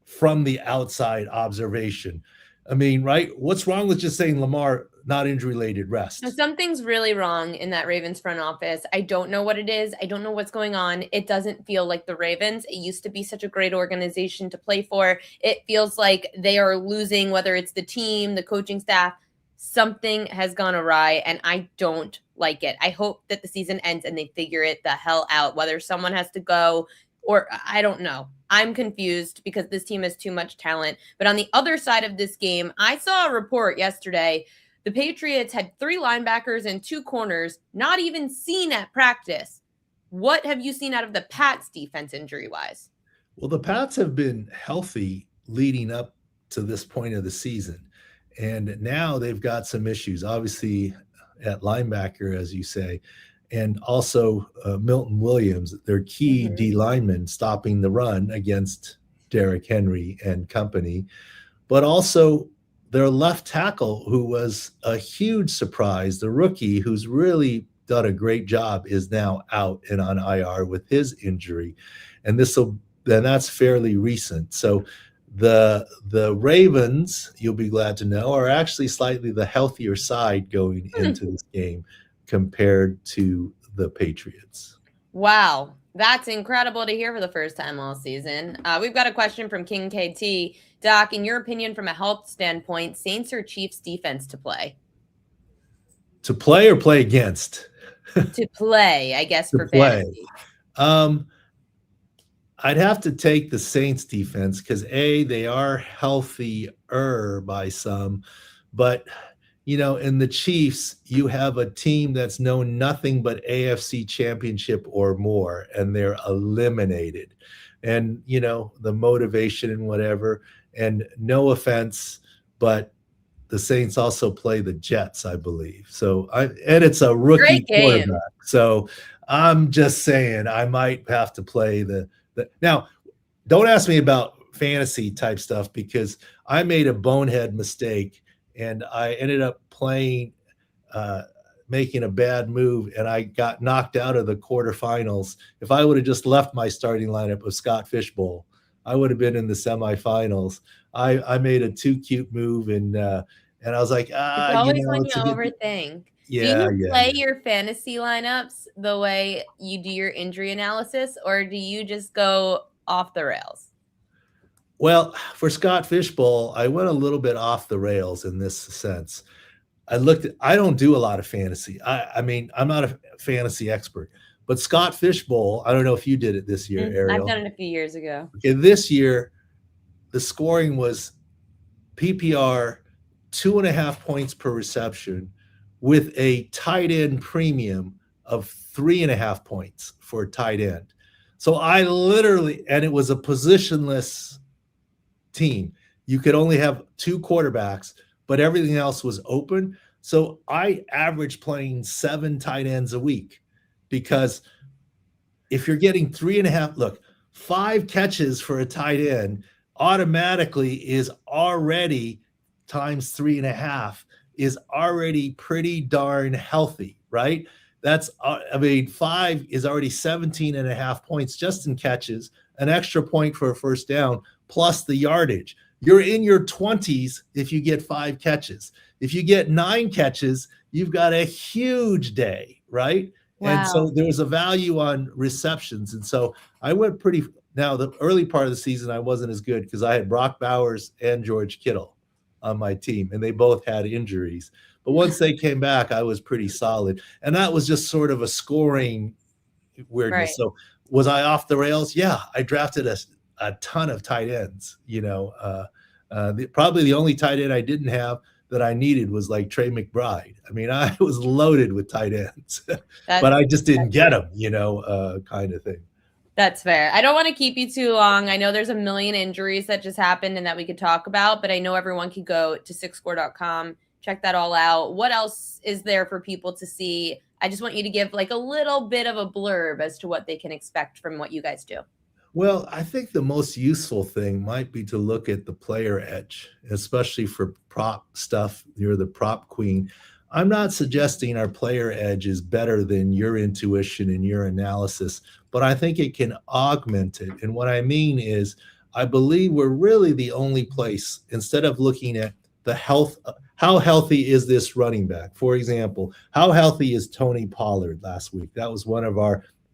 from the outside observation. I mean, right? What's wrong with just saying Lamar not injury-related rest? Something's really wrong in that Ravens front office. I don't know what it is. I don't know what's going on. It doesn't feel like the Ravens. It used to be such a great organization to play for. It feels like they are losing, whether it's the team, the coaching staff. Something has gone awry, and I don't like it. I hope that the season ends and they figure it the hell out, whether someone has to go or I don't know. I'm confused because this team has too much talent. But on the other side of this game, I saw a report yesterday. The Patriots had 3 linebackers and 2 corners not even seen at practice. What have you seen out of the Pats defense injury-wise? Well, the Pats have been healthy leading up to this point of the season. And now they've got some issues, obviously, at linebacker, as you say, and also Milton Williams, their key D lineman, stopping the run against Derrick Henry and company, but also their left tackle, who was a huge surprise, the rookie who's really done a great job, is now out and on IR with his injury. And that's fairly recent. So the Ravens, you'll be glad to know, are actually slightly the healthier side going into this game compared to the Patriots. Wow. That's incredible to hear for the first time all season. We've got a question from King KT. Doc, in your opinion, from a health standpoint, Saints or Chiefs defense to play? To play or play against? To play, I guess, for fantasy. I'd have to take the Saints defense because they are healthier by some, but in the Chiefs, you have a team that's known nothing but AFC championship or more, and they're eliminated. And, the motivation and whatever, and no offense, but the Saints also play the Jets, I believe. So and it's a rookie Great game. quarterback. So I'm just saying I might have to play the now. Don't ask me about fantasy type stuff because I made a bonehead mistake and I ended up playing, making a bad move, and I got knocked out of the quarterfinals. If I would have just left my starting lineup of Scott Fishbowl, I would have been in the semifinals. I made a too cute move, and I was like, It's always when you overthink. Yeah, do you play your fantasy lineups the way you do your injury analysis, or do you just go off the rails? Well, for Scott Fishbowl, I went a little bit off the rails in this sense. I don't do a lot of fantasy. I mean, I'm not a fantasy expert, but Scott Fishbowl, I don't know if you did it this year, Ariel. I've done it a few years ago. Okay, this year, the scoring was PPR 2.5 points per reception with a tight end premium of 3.5 points for a tight end. So I literally, and it was a positionless team. You could only have 2 quarterbacks, but everything else was open. So I averaged playing 7 tight ends a week because if you're getting 3.5, look, 5 catches for a tight end automatically is already times 3.5 is already pretty darn healthy, right? That's, 5 is already 17.5 points just in catches, an extra point for a first down, plus the yardage. You're in your 20s if you get 5 catches. If you get 9 catches, you've got a huge day, right? Wow. And so there was a value on receptions. And so I went now the early part of the season, I wasn't as good because I had Brock Bowers and George Kittle on my team, and they both had injuries. But once they came back, I was pretty solid. And that was just sort of a scoring weirdness. Right. So was I off the rails? Yeah, I drafted a ton of tight ends. Probably the only tight end I didn't have that I needed was like Trey McBride. I mean, I was loaded with tight ends, but I just didn't get them, kind of thing. That's fair. I don't want to keep you too long. I know there's a million injuries that just happened and that we could talk about, but I know everyone could go to sixscore.com, check that all out. What else is there for people to see? I just want you to give like a little bit of a blurb as to what they can expect from what you guys do. Well, I think the most useful thing might be to look at the player edge, especially for prop stuff. You're the prop queen. I'm not suggesting our player edge is better than your intuition and your analysis, but I think it can augment it. And what I mean is, I believe we're really the only place, instead of looking at the health, how healthy is this running back? For example, how healthy is Tony Pollard last week? That was one of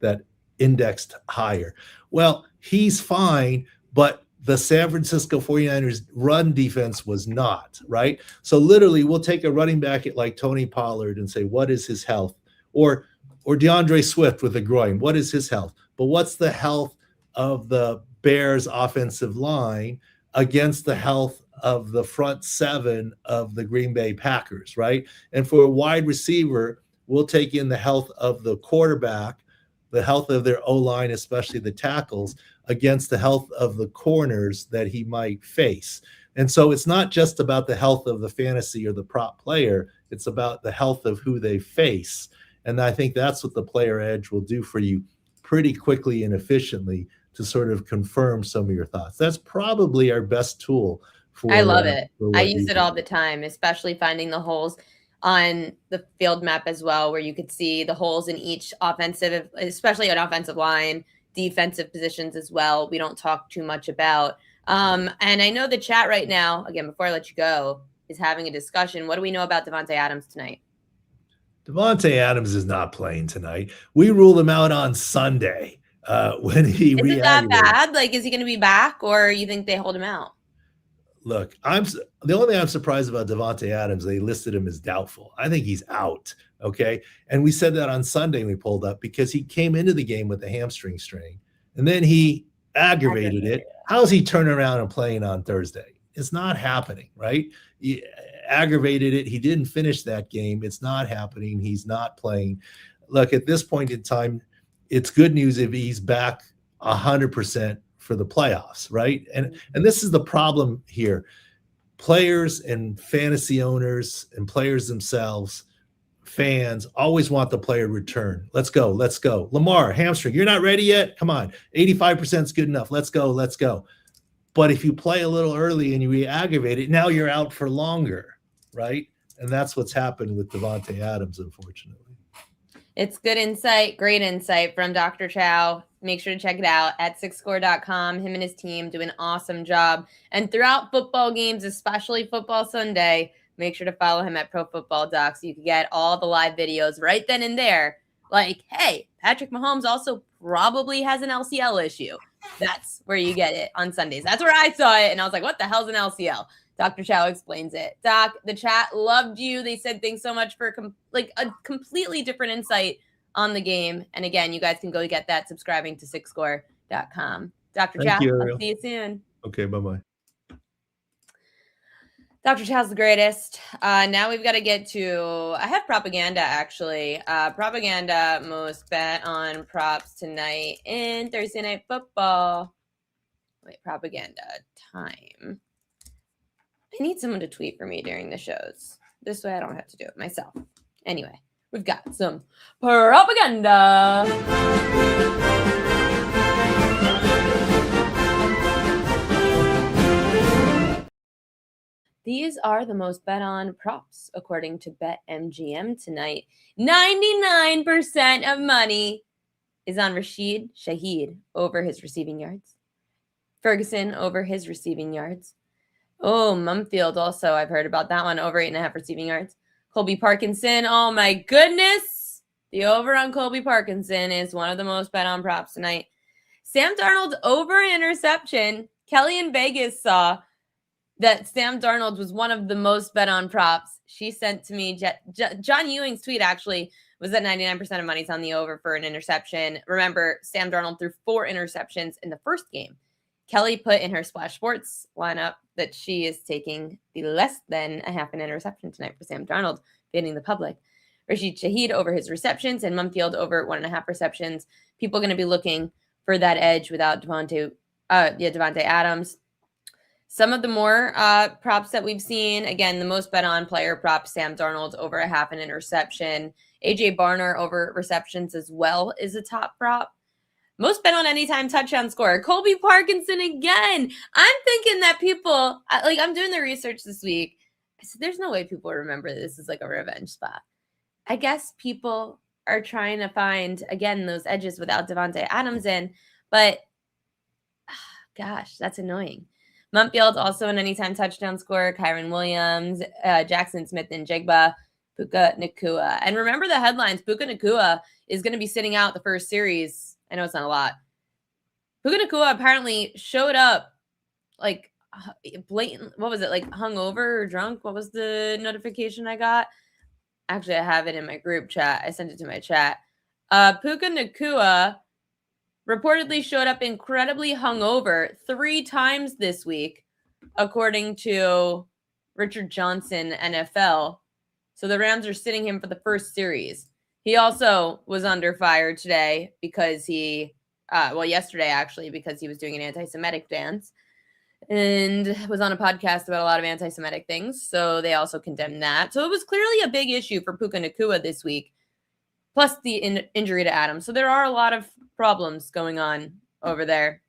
that indexed higher. Well, he's fine, but the San Francisco 49ers run defense was not, right? So literally we'll take a running back at like Tony Pollard and say, what is his health? Or DeAndre Swift with a groin, what is his health? But what's the health of the Bears offensive line against the health of the front 7 of the Green Bay Packers, right? And for a wide receiver, we'll take in the health of the quarterback, the health of their O-line, especially the tackles, against the health of the corners that he might face. And so it's not just about the health of the fantasy or the prop player, it's about the health of who they face. And I think that's what the player edge will do for you pretty quickly and efficiently to sort of confirm some of your thoughts. That's probably our best tool. I love it. I use it all the time, especially finding the holes on the field map as well, where you could see the holes in each offensive, especially on offensive line, defensive positions as well. We don't talk too much about. And I know the chat right now, again, before I let you go, is having a discussion. What do we know about Davante Adams tonight? Davante Adams is not playing tonight. We ruled him out on Sunday when he Is it that bad? Like, is he going to be back, or you think they hold him out? Look, the only thing I'm surprised about Davante Adams, they listed him as doubtful. I think he's out, okay? And we said that on Sunday when we pulled up because he came into the game with a hamstring strain, and then he aggravated it. How's he turning around and playing on Thursday? It's not happening, right? He aggravated it. He didn't finish that game. It's not happening. He's not playing. Look, at this point in time, it's good news if he's back 100% for the playoffs, right? And this is the problem here. players and fantasy owners and players themselves, fans always want the player to return. Let's go. Let's go. Lamar, hamstring. You're not ready yet? Come on. 85% is good enough. Let's go. Let's go. But if you play a little early and you re-aggravate it, now you're out for longer, right? And that's what's happened with Davante Adams, unfortunately. It's good insight, great insight from Dr. Chow. Make sure to check it out at sixscore.com. Him and his team do an awesome job. And throughout football games, especially Football Sunday, make sure to follow him at Pro Football Doc so you can get all the live videos right then and there. Like, hey, Patrick Mahomes also probably has an LCL issue. That's where you get it on Sundays. That's where I saw it, and I was like, what the hell's an LCL? Dr. Chow explains it. Doc, the chat loved you. They said thanks so much for a completely different insight on the game. And again, you guys can go get that subscribing to sixscore.com. Dr. Chow, I'll see you soon. Okay, bye-bye. Dr. Chow's the greatest. Now we've got to get to, I have propaganda actually. Propaganda most bet on props tonight in Thursday Night Football. Wait, propaganda time. I need someone to tweet for me during the shows. This way I don't have to do it myself. Anyway, we've got some propaganda. These are the most bet on props according to BetMGM tonight. 99% of money is on Rashid Shaheed over his receiving yards. Ferguson over his receiving yards. Oh, Mumfield also, I've heard about that one, over 8.5 receiving yards. Colby Parkinson, oh my goodness. The over on Colby Parkinson is one of the most bet on props tonight. Sam Darnold over interception. Kelly in Vegas saw that Sam Darnold was one of the most bet on props. She sent to me, John Ewing's tweet actually was that 99% of money's on the over for an interception. Remember, Sam Darnold threw 4 interceptions in the first game. Kelly put in her Splash Sports lineup that she is taking the less than a half an interception tonight for Sam Darnold, fading the public. Rashid Shaheed over his receptions and Mumfield over 1.5 receptions. People going to be looking for that edge without Davante Adams. Some of the more props that we've seen, again, the most bet on player prop, Sam Darnold over a half an interception. AJ Barner over receptions as well is a top prop. Most bet on anytime touchdown scorer. Colby Parkinson again. I'm thinking that people, I'm doing the research this week. I said, there's no way people remember this is like a revenge spot. I guess people are trying to find, again, those edges without Davante Adams in. But, gosh, that's annoying. Mumfield also an anytime touchdown scorer. Kyron Williams, Jackson Smith and Jigba, Puka Nacua. And remember the headlines. Puka Nacua is going to be sitting out the first series. I know it's not a lot. Puka Nacua apparently showed up like blatant. What was it? Like hungover or drunk? What was the notification I got? Actually, I have it in my group chat. I sent it to my chat. Puka Nacua reportedly showed up incredibly hungover 3 times this week, according to Richard Johnson, NFL. So the Rams are sitting him for the first series. He also was under fire today because yesterday actually, because he was doing an anti-Semitic dance and was on a podcast about a lot of anti-Semitic things. So they also condemned that. So it was clearly a big issue for Puka Nacua this week, plus the injury to Adams. So there are a lot of problems going on over there.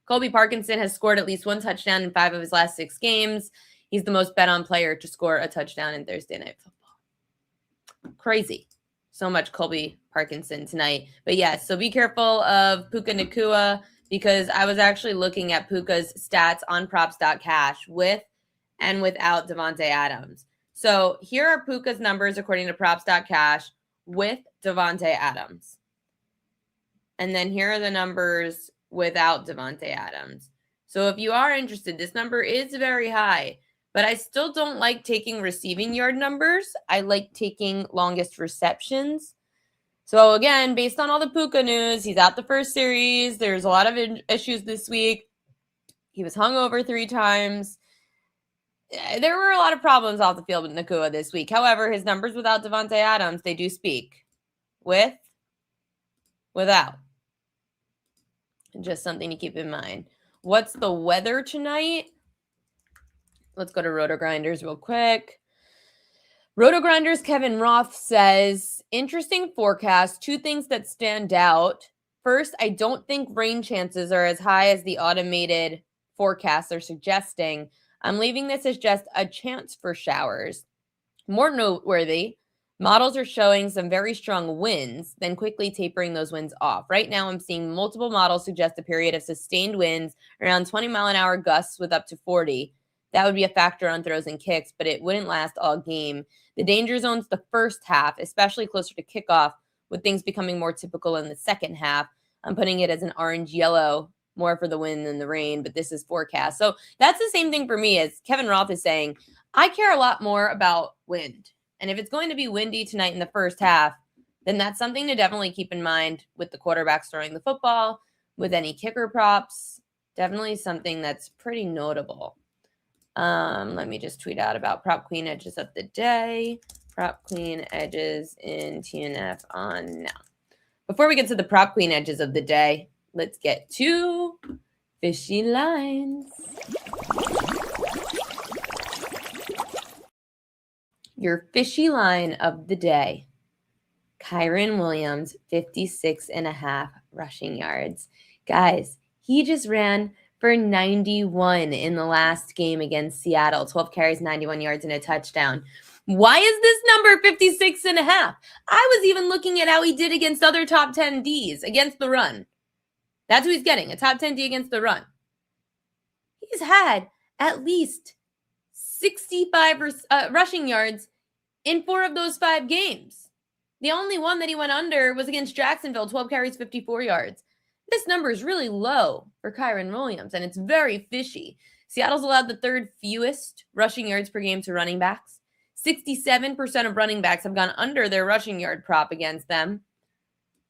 Colby Parkinson has scored at least 1 touchdown in 5 of his last 6 games. He's the most bet on player to score a touchdown in Thursday Night Football. Crazy. So much Colby Parkinson tonight. But yes, so be careful of Puka Nacua because I was actually looking at Puka's stats on props.cash with and without Davante Adams. So here are Puka's numbers according to props.cash with Davante Adams. And then here are the numbers without Davante Adams. So if you are interested, this number is very high. But I still don't like taking receiving yard numbers. I like taking longest receptions. So again, based on all the Puka news, he's out the first series. There's a lot of issues this week. He was hungover 3 times. There were a lot of problems off the field with Nacua this week. However, his numbers without Davante Adams, they do speak. Without. Just something to keep in mind. What's the weather tonight? Let's go to Roto-Grinders real quick. Roto-Grinders Kevin Roth says, interesting forecast. 2 things that stand out. First, I don't think rain chances are as high as the automated forecasts are suggesting. I'm leaving this as just a chance for showers. More noteworthy, models are showing some very strong winds, then quickly tapering those winds off. Right now, I'm seeing multiple models suggest a period of sustained winds around 20-mile-an-hour gusts with up to 40. That would be a factor on throws and kicks, but it wouldn't last all game. The danger zone's the first half, especially closer to kickoff, with things becoming more typical in the second half. I'm putting it as an orange-yellow, more for the wind than the rain, but this is forecast. So that's the same thing for me as Kevin Roth is saying. I care a lot more about wind. And if it's going to be windy tonight in the first half, then that's something to definitely keep in mind with the quarterbacks throwing the football, with any kicker props. Definitely something that's pretty notable. Let me just tweet out about prop queen edges of the day. Prop queen edges in TNF on now. Before we get to the prop queen edges of the day, let's get to fishy lines. Your fishy line of the day. Kyren Williams, 56.5 rushing yards. Guys, he just ran for 91 in the last game against Seattle. 12 carries, 91 yards, and a touchdown. Why is this number 56.5? I was even looking at how he did against other top 10 Ds against the run. That's who he's getting, a top 10 D against the run. He's had at least 65 rushing yards in 4 of those 5 games. The only one that he went under was against Jacksonville, 12 carries, 54 yards. This number is really low for Kyren Williams, and it's very fishy. Seattle's allowed the 3rd fewest rushing yards per game to running backs. 67% of running backs have gone under their rushing yard prop against them.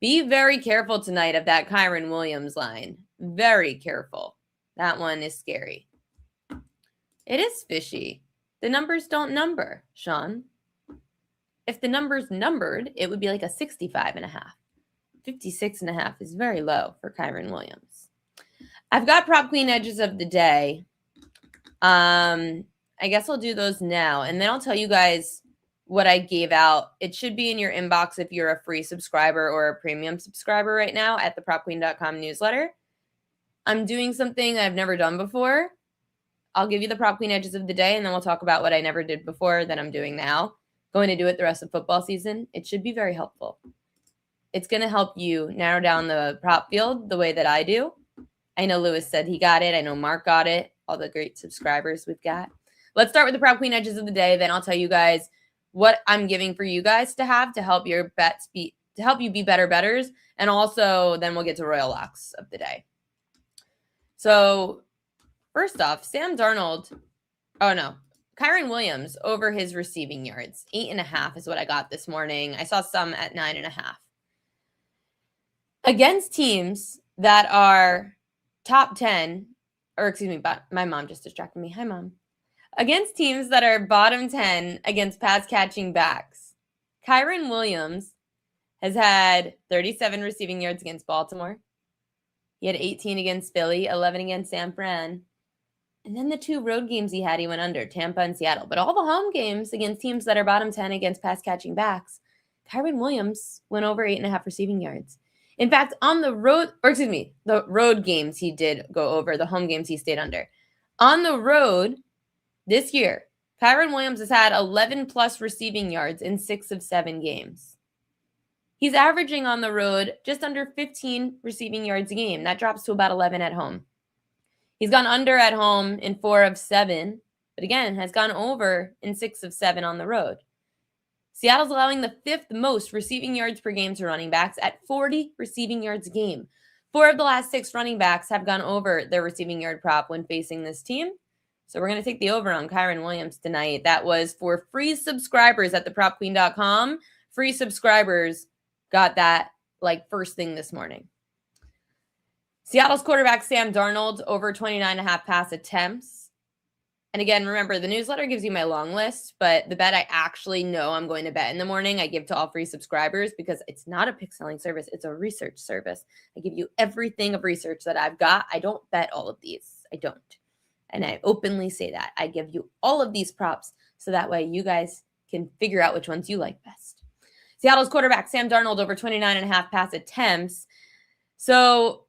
Be very careful tonight of that Kyren Williams line. Very careful. That one is scary. It is fishy. The numbers don't number, Sean. If the number's numbered, it would be like a 65.5. 56.5 is very low for Kyren Williams. I've got prop queen edges of the day. I guess I'll do those now, and then I'll tell you guys what I gave out. It should be in your inbox if you're a free subscriber or a premium subscriber right now at the propqueen.com newsletter. I'm doing something I've never done before. I'll give you the prop queen edges of the day, and then we'll talk about what I never did before that I'm doing now. Going to do it the rest of football season. It should be very helpful. It's going to help you narrow down the prop field the way that I do. I know Lewis said he got it. I know Mark got it. All the great subscribers we've got. Let's start with the prop queen edges of the day. Then I'll tell you guys what I'm giving for you guys to have to help your bets be, to help you be better bettors. And also then we'll get to royal locks of the day. So first off, Sam Darnold. Oh no. Kyren Williams over his receiving yards. 8.5 is what I got this morning. I saw some at 9.5. Against teams that are top 10, or excuse me, my mom just distracted me. Hi, Mom. Against teams that are bottom 10 against pass catching backs, Kyren Williams has had 37 receiving yards against Baltimore. He had 18 against Philly, 11 against San Fran. And then the 2 road games he had, he went under, Tampa and Seattle. But all the home games against teams that are bottom 10 against pass catching backs, Kyren Williams went over 8.5 receiving yards. In fact, on the road, or excuse me, the road games he did go over, the home games he stayed under. On the road this year, Kyren Williams has had 11 plus receiving yards in 6 of 7 games. He's averaging on the road just under 15 receiving yards a game. That drops to about 11 at home. He's gone under at home in 4 of 7, but again, has gone over in 6 of 7 on the road. Seattle's allowing the 5th most receiving yards per game to running backs at 40 receiving yards a game. 4 of the last 6 running backs have gone over their receiving yard prop when facing this team. So we're going to take the over on Kyren Williams tonight. That was for free subscribers at thepropqueen.com. Free subscribers got that like first thing this morning. Seattle's quarterback Sam Darnold over 29.5 pass attempts. And again, remember, the newsletter gives you my long list, but the bet I actually know I'm going to bet in the morning, I give to all free subscribers because it's not a pick selling service. It's a research service. I give you everything of research that I've got. I don't bet all of these. I don't. And I openly say that. I give you all of these props so that way you guys can figure out which ones you like best. Seattle's quarterback, Sam Darnold, over 29.5 pass attempts. So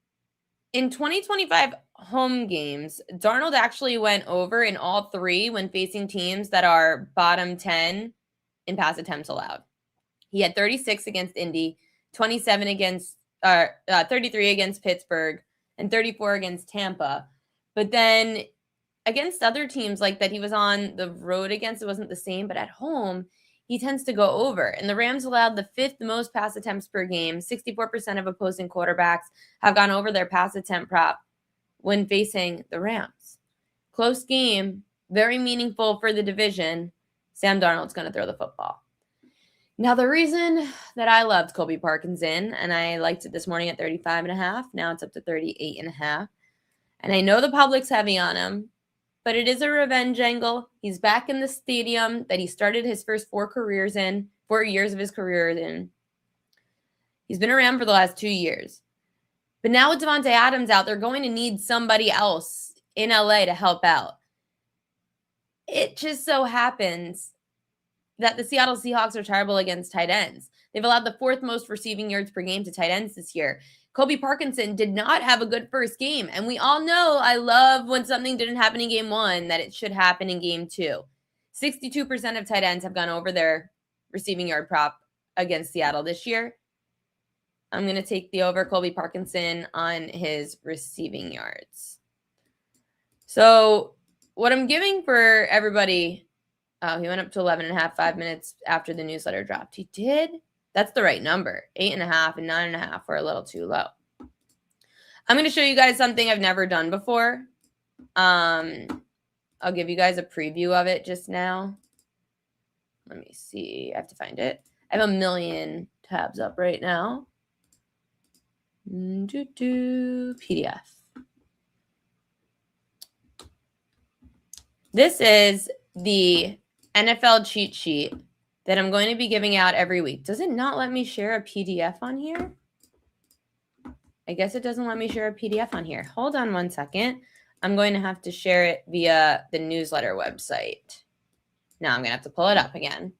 in 2025 home games, Darnold actually went over in all 3 when facing teams that are bottom 10 in pass attempts allowed. He had 36 against Indy, 27 against 33 against Pittsburgh, and 34 against Tampa. But then against other teams like that he was on the road against, it wasn't the same, but at home, he tends to go over. And the Rams allowed the 5th most pass attempts per game. 64% of opposing quarterbacks have gone over their pass attempt prop when facing the Rams. Close game, very meaningful for the division. Sam Darnold's going to throw the football. Now, the reason that I loved Colby Parkinson, and I liked it this morning at 35.5, now it's up to 38.5. And I know the public's heavy on him, but it is a revenge angle. He's back in the stadium that he started his first 4 years of his career in. He's been around for the last 2 years. But now with Davante Adams out, they're going to need somebody else in LA to help out. It just so happens that the Seattle Seahawks are terrible against tight ends. They've allowed the 4th most receiving yards per game to tight ends this year. Colby Parkinson did not have a good first game. And we all know I love when something didn't happen in game 1 that it should happen in game 2. 62% of tight ends have gone over their receiving yard prop against Seattle this year. I'm going to take the over Colby Parkinson on his receiving yards. So what I'm giving for everybody, he went up to 11.5, 5 minutes after the newsletter dropped. He did? That's the right number. 8.5 and 9.5 were a little too low. I'm going to show you guys something I've never done before. I'll give you guys a preview of it just now. Let me see. I have to find it. I have a million tabs up right now. PDF. This is the NFL cheat sheet that I'm going to be giving out every week. Does it not let me share a PDF on here? I guess it doesn't let me share a PDF on here. Hold on one second. I'm going to have to share it via the newsletter website. Now I'm going to have to pull it up again.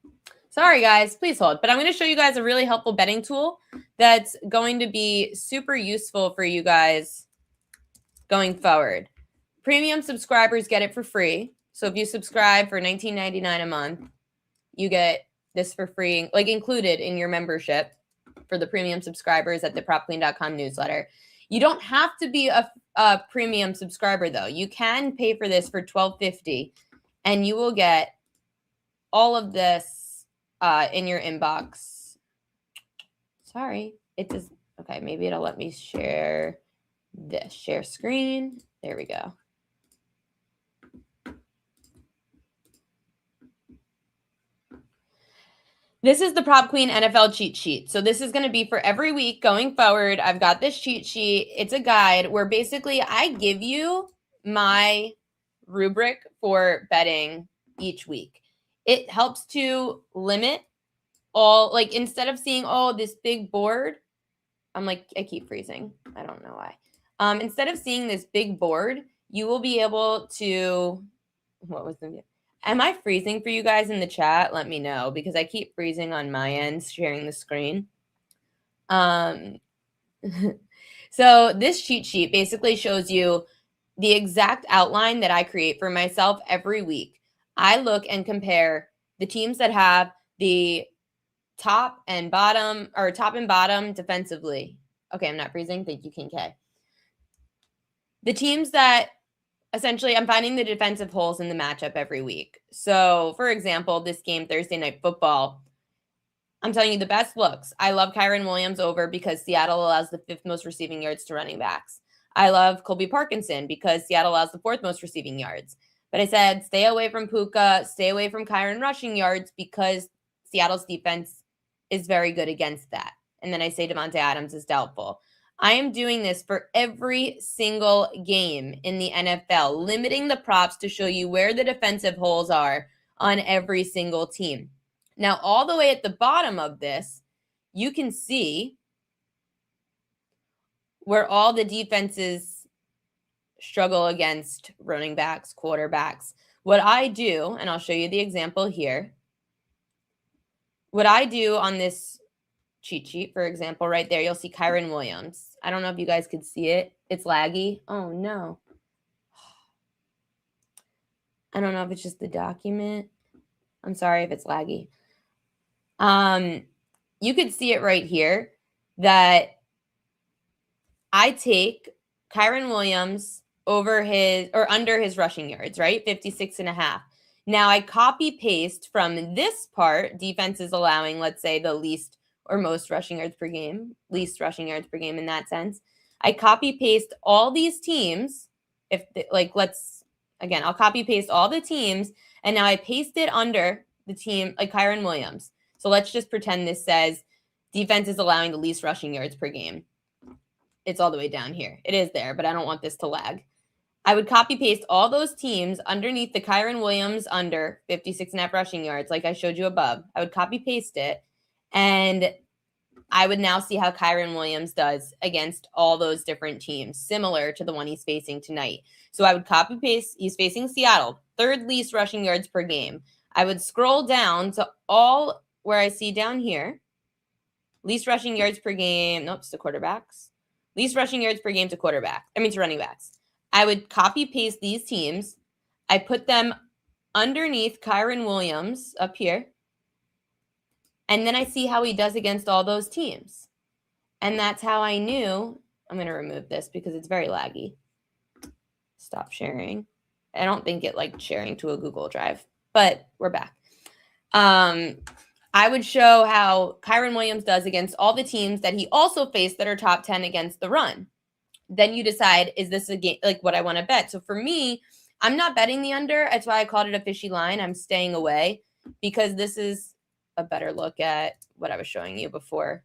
Sorry, guys. Please hold. But I'm going to show you guys a really helpful betting tool that's going to be super useful for you guys going forward. Premium subscribers get it for free. So if you subscribe for $19.99 a month, you get this for free, like included in your membership for the premium subscribers at the propqueen.com newsletter. You don't have to be a premium subscriber, though. You can pay for this for $12.50, and you will get all of this in your inbox. Sorry, it does. Okay, maybe it'll let me share this. Share screen. There we go. This is the Prop Queen NFL cheat sheet. So this is going to be for every week going forward. I've got this cheat sheet. It's a guide where basically I give you my rubric for betting each week. It helps to limit all, like instead of seeing, oh, this big board, I'm like, I keep freezing. I don't know why. Instead of seeing this big board, you will be able to, what was the, am I freezing for you guys in the chat? Let me know because I keep freezing on my end sharing the screen. So this cheat sheet basically shows you the exact outline that I create for myself every week. I look and compare the teams that have the top and bottom defensively. Okay, I'm not freezing. Thank you, King K. The teams that essentially, I'm finding the defensive holes in the matchup every week. So, for example, this game, Thursday Night Football, I'm telling you the best looks. I love Kyren Williams over because Seattle allows the 5th most receiving yards to running backs. I love Colby Parkinson because Seattle allows the 4th most receiving yards. But I said, stay away from Puka, stay away from Kyren rushing yards because Seattle's defense is very good against that. And then I say Davante Adams is doubtful. I am doing this for every single game in the NFL, limiting the props to show you where the defensive holes are on every single team. Now, all the way at the bottom of this, you can see where all the defenses struggle against running backs, quarterbacks. What I do, and I'll show you the example here. What I do on this cheat sheet, for example, right there, you'll see Kyren Williams. I don't know if you guys could see it. It's laggy. Oh, no. I don't know if it's just the document. I'm sorry if it's laggy. You could see it right here that I take Kyren Williams over his or under his rushing yards, right? 56.5. Now I copy paste from this part, defenses allowing, let's say, the least or most rushing yards per game, least rushing yards per game in that sense. I copy paste all these teams. If like, I'll copy paste all the teams, and now I paste it under the team, like Kyren Williams. So let's just pretend this says defense is allowing the least rushing yards per game. It's all the way down here. It is there, but I don't want this to lag. I would copy paste all those teams underneath the Kyren Williams under 56.5 rushing yards, like I showed you above. I would copy paste it, and I would now see how Kyren Williams does against all those different teams, similar to the one he's facing tonight. So I would copy paste. He's facing Seattle, third least rushing yards per game. I would scroll down to all where I see down here, least rushing yards per game. Nope, it's the quarterbacks. Least rushing yards per game to running backs. I would copy paste these teams. I put them underneath Kyren Williams up here. And then I see how he does against all those teams. And that's how I knew. I'm going to remove this because it's very laggy. Stop sharing. I don't think it liked sharing to a Google Drive, but we're back. I would show how Kyren Williams does against all the teams that he also faced that are top 10 against the run. Then you decide, is this a game, like what I want to bet? So for me, I'm not betting the under. That's why I called it a fishy line. I'm staying away because this is a better look at what I was showing you before.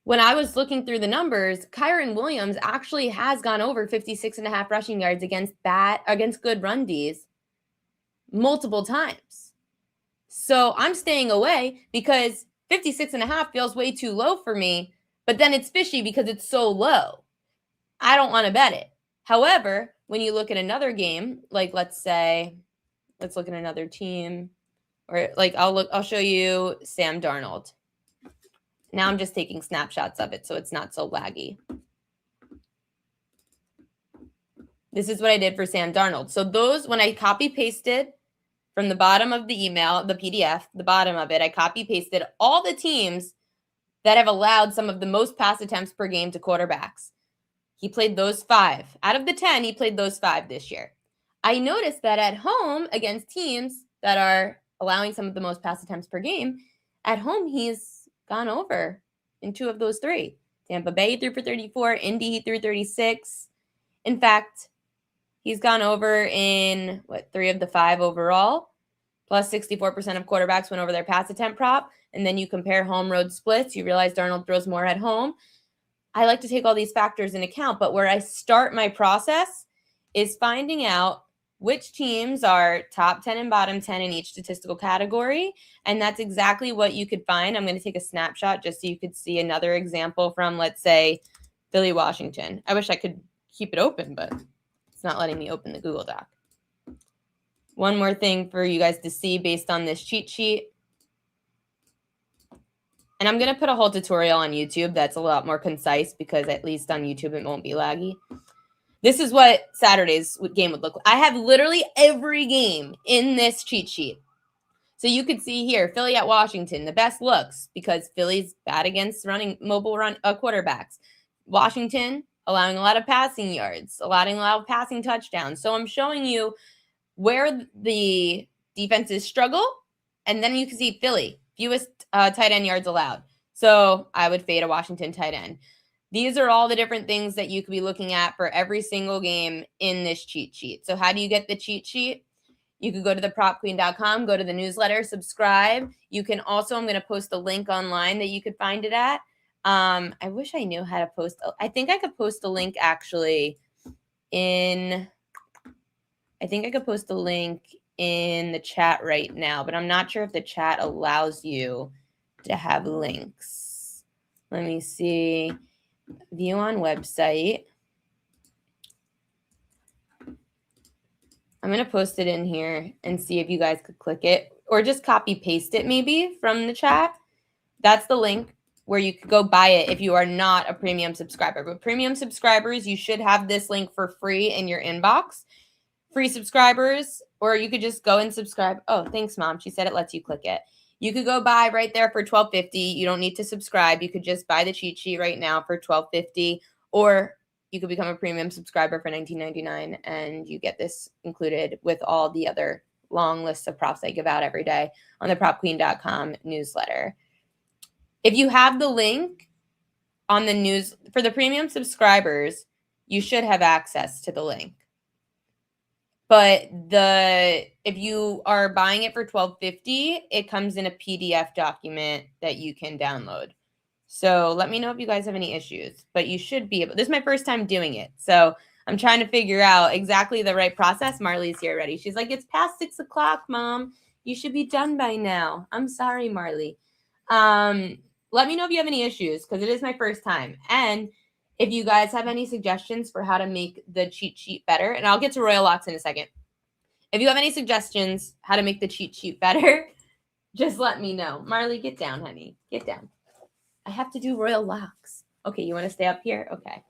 When I was looking through the numbers, Kyren Williams actually has gone over 56.5 rushing yards against good run Ds multiple times. So I'm staying away because 56.5 feels way too low for me, but then it's fishy because it's so low. I don't want to bet it. However, when you look at another game, like let's look at another team, or like I'll show you Sam Darnold. Now I'm just taking snapshots of it so it's not so laggy. This is what I did for Sam Darnold. So those, when I copy pasted from the bottom of the email, the PDF, the bottom of it, I copy pasted all the teams that have allowed some of the most pass attempts per game to quarterbacks. He played those 5. Out of the 10, he played those 5 this year. I noticed that at home against teams that are allowing some of the most pass attempts per game, at home he's gone over in 2 of those 3. Tampa Bay, he threw for 34. Indy, he threw 36. In fact, he's gone over in, 3 of the 5 overall. Plus 64% of quarterbacks went over their pass attempt prop. And then you compare home road splits. You realize Darnold throws more at home. I like to take all these factors into account. But where I start my process is finding out which teams are top 10 and bottom 10 in each statistical category. And that's exactly what you could find. I'm going to take a snapshot just so you could see another example from, let's say, Philly, Washington. I wish I could keep it open, but it's not letting me open the Google Doc. One more thing for you guys to see based on this cheat sheet. And I'm going to put a whole tutorial on YouTube that's a lot more concise because at least on YouTube it won't be laggy. This is what Saturday's game would look like. I have literally every game in this cheat sheet. So you could see here, Philly at Washington, the best looks because Philly's bad against mobile quarterbacks. Washington allowing a lot of passing yards, allowing a lot of passing touchdowns. So I'm showing you where the defenses struggle, and then you can see Philly, fewest tight end yards allowed. So I would fade a Washington tight end. These are all the different things that you could be looking at for every single game in this cheat sheet. So how do you get the cheat sheet? You could go to thepropqueen.com, go to the newsletter, subscribe. You can also, I'm going to post a link online that you could find it at. I wish I knew how to post. I think I could post a link actually in the chat right now, but I'm not sure if the chat allows you to have links. Let me see. View on website. I'm going to post it in here and see if you guys could click it or just copy paste it maybe from the chat. That's the link where you could go buy it if you are not a premium subscriber. But premium subscribers, you should have this link for free in your inbox. Free subscribers, or you could just go and subscribe. Oh, thanks, Mom. She said it lets you click it. You could go buy right there for $12.50. You don't need to subscribe. You could just buy the cheat sheet right now for $12.50, or you could become a premium subscriber for $19.99, and you get this included with all the other long lists of props I give out every day on the propqueen.com newsletter. If you have the link on the news for the premium subscribers, you should have access to the link. But if you are buying it for $12.50, it comes in a PDF document that you can download. So let me know if you guys have any issues, but you should be able. This is my first time doing it, so I'm trying to figure out exactly the right process. Marley's here already. She's like, it's past 6 o'clock, Mom. You should be done by now. I'm sorry, Marley. Let me know if you have any issues because it is my first time. And if you guys have any suggestions for how to make the cheat sheet better, and I'll get to Royal Locks in a second. If you have any suggestions how to make the cheat sheet better, just let me know. Marley, get down, honey. Get down. I have to do Royal Locks. Okay, you want to stay up here? Okay.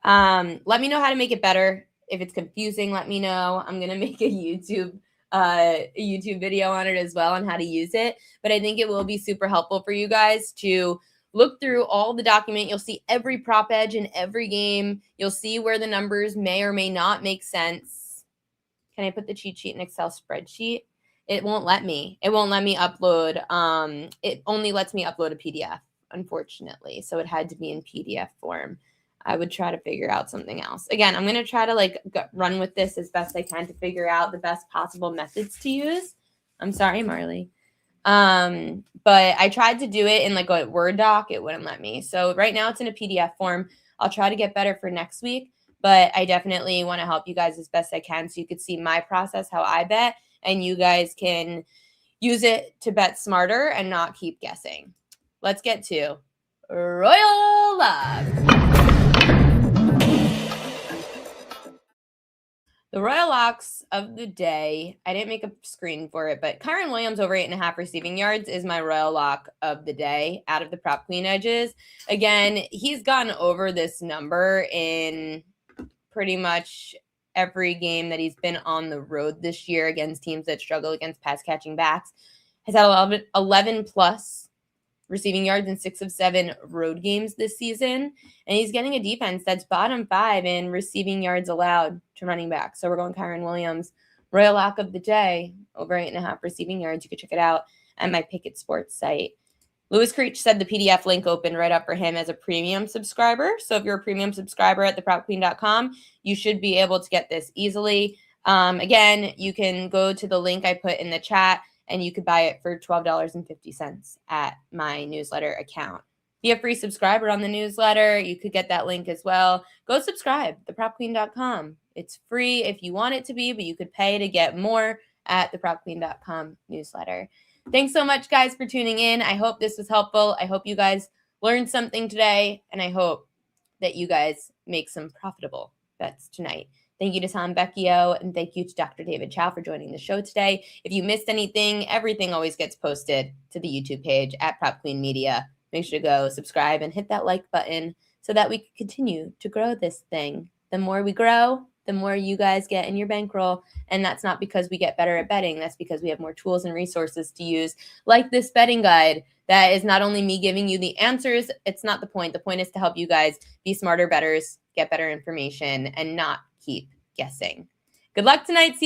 Let me know how to make it better. If it's confusing, let me know. I'm going to make a YouTube video on it as well on how to use it. But I think it will be super helpful for you guys to look through all the document. You'll see every prop edge in every game. You'll see where the numbers may or may not make sense. Can I put the cheat sheet in Excel spreadsheet? It won't let me. It won't let me upload. It only lets me upload a PDF, unfortunately. So it had to be in PDF form. I would try to figure out something else. Again, I'm going to try to run with this as best I can to figure out the best possible methods to use. I'm sorry, Marley. But I tried to do it in like a Word doc. It wouldn't let me. So right now it's in a PDF form. I'll try to get better for next week, but I definitely want to help you guys as best I can so you could see my process, how I bet, and you guys can use it to bet smarter and not keep guessing. Let's get to Royal Locks. The Royal Locks of the day, I didn't make a screen for it, but Kyren Williams over 8.5 receiving yards is my Royal Lock of the day out of the Prop Queen edges. Again, he's gotten over this number in pretty much every game that he's been on the road this year against teams that struggle against pass catching backs. Has had 11 plus receiving yards in 6 of 7 road games this season. And he's getting a defense that's bottom 5 in receiving yards allowed to running back. So we're going Kyren Williams, Royal Lock of the day, over 8.5 receiving yards. You can check it out at my Pickett Sports site. Lewis Creech said the PDF link opened right up for him as a premium subscriber. So if you're a premium subscriber at thepropqueen.com, you should be able to get this easily. Again, you can go to the link I put in the chat and you could buy it for $12.50 at my newsletter account. Be a free subscriber on the newsletter. You could get that link as well. Go subscribe, thepropqueen.com. It's free if you want it to be, but you could pay to get more at thepropqueen.com newsletter. Thanks so much, guys, for tuning in. I hope this was helpful. I hope you guys learned something today, and I hope that you guys make some profitable bets tonight. Thank you to Tom Vecchio, and thank you to Dr. David Chow for joining the show today. If you missed anything, everything always gets posted to the YouTube page at Prop Queen Media. Make sure to go subscribe and hit that like button so that we can continue to grow this thing. The more we grow, the more you guys get in your bankroll. And that's not because we get better at betting. That's because we have more tools and resources to use, like this betting guide. That is not only me giving you the answers. It's not the point. The point is to help you guys be smarter bettors, get better information, and not keep guessing. Good luck tonight. See you tomorrow.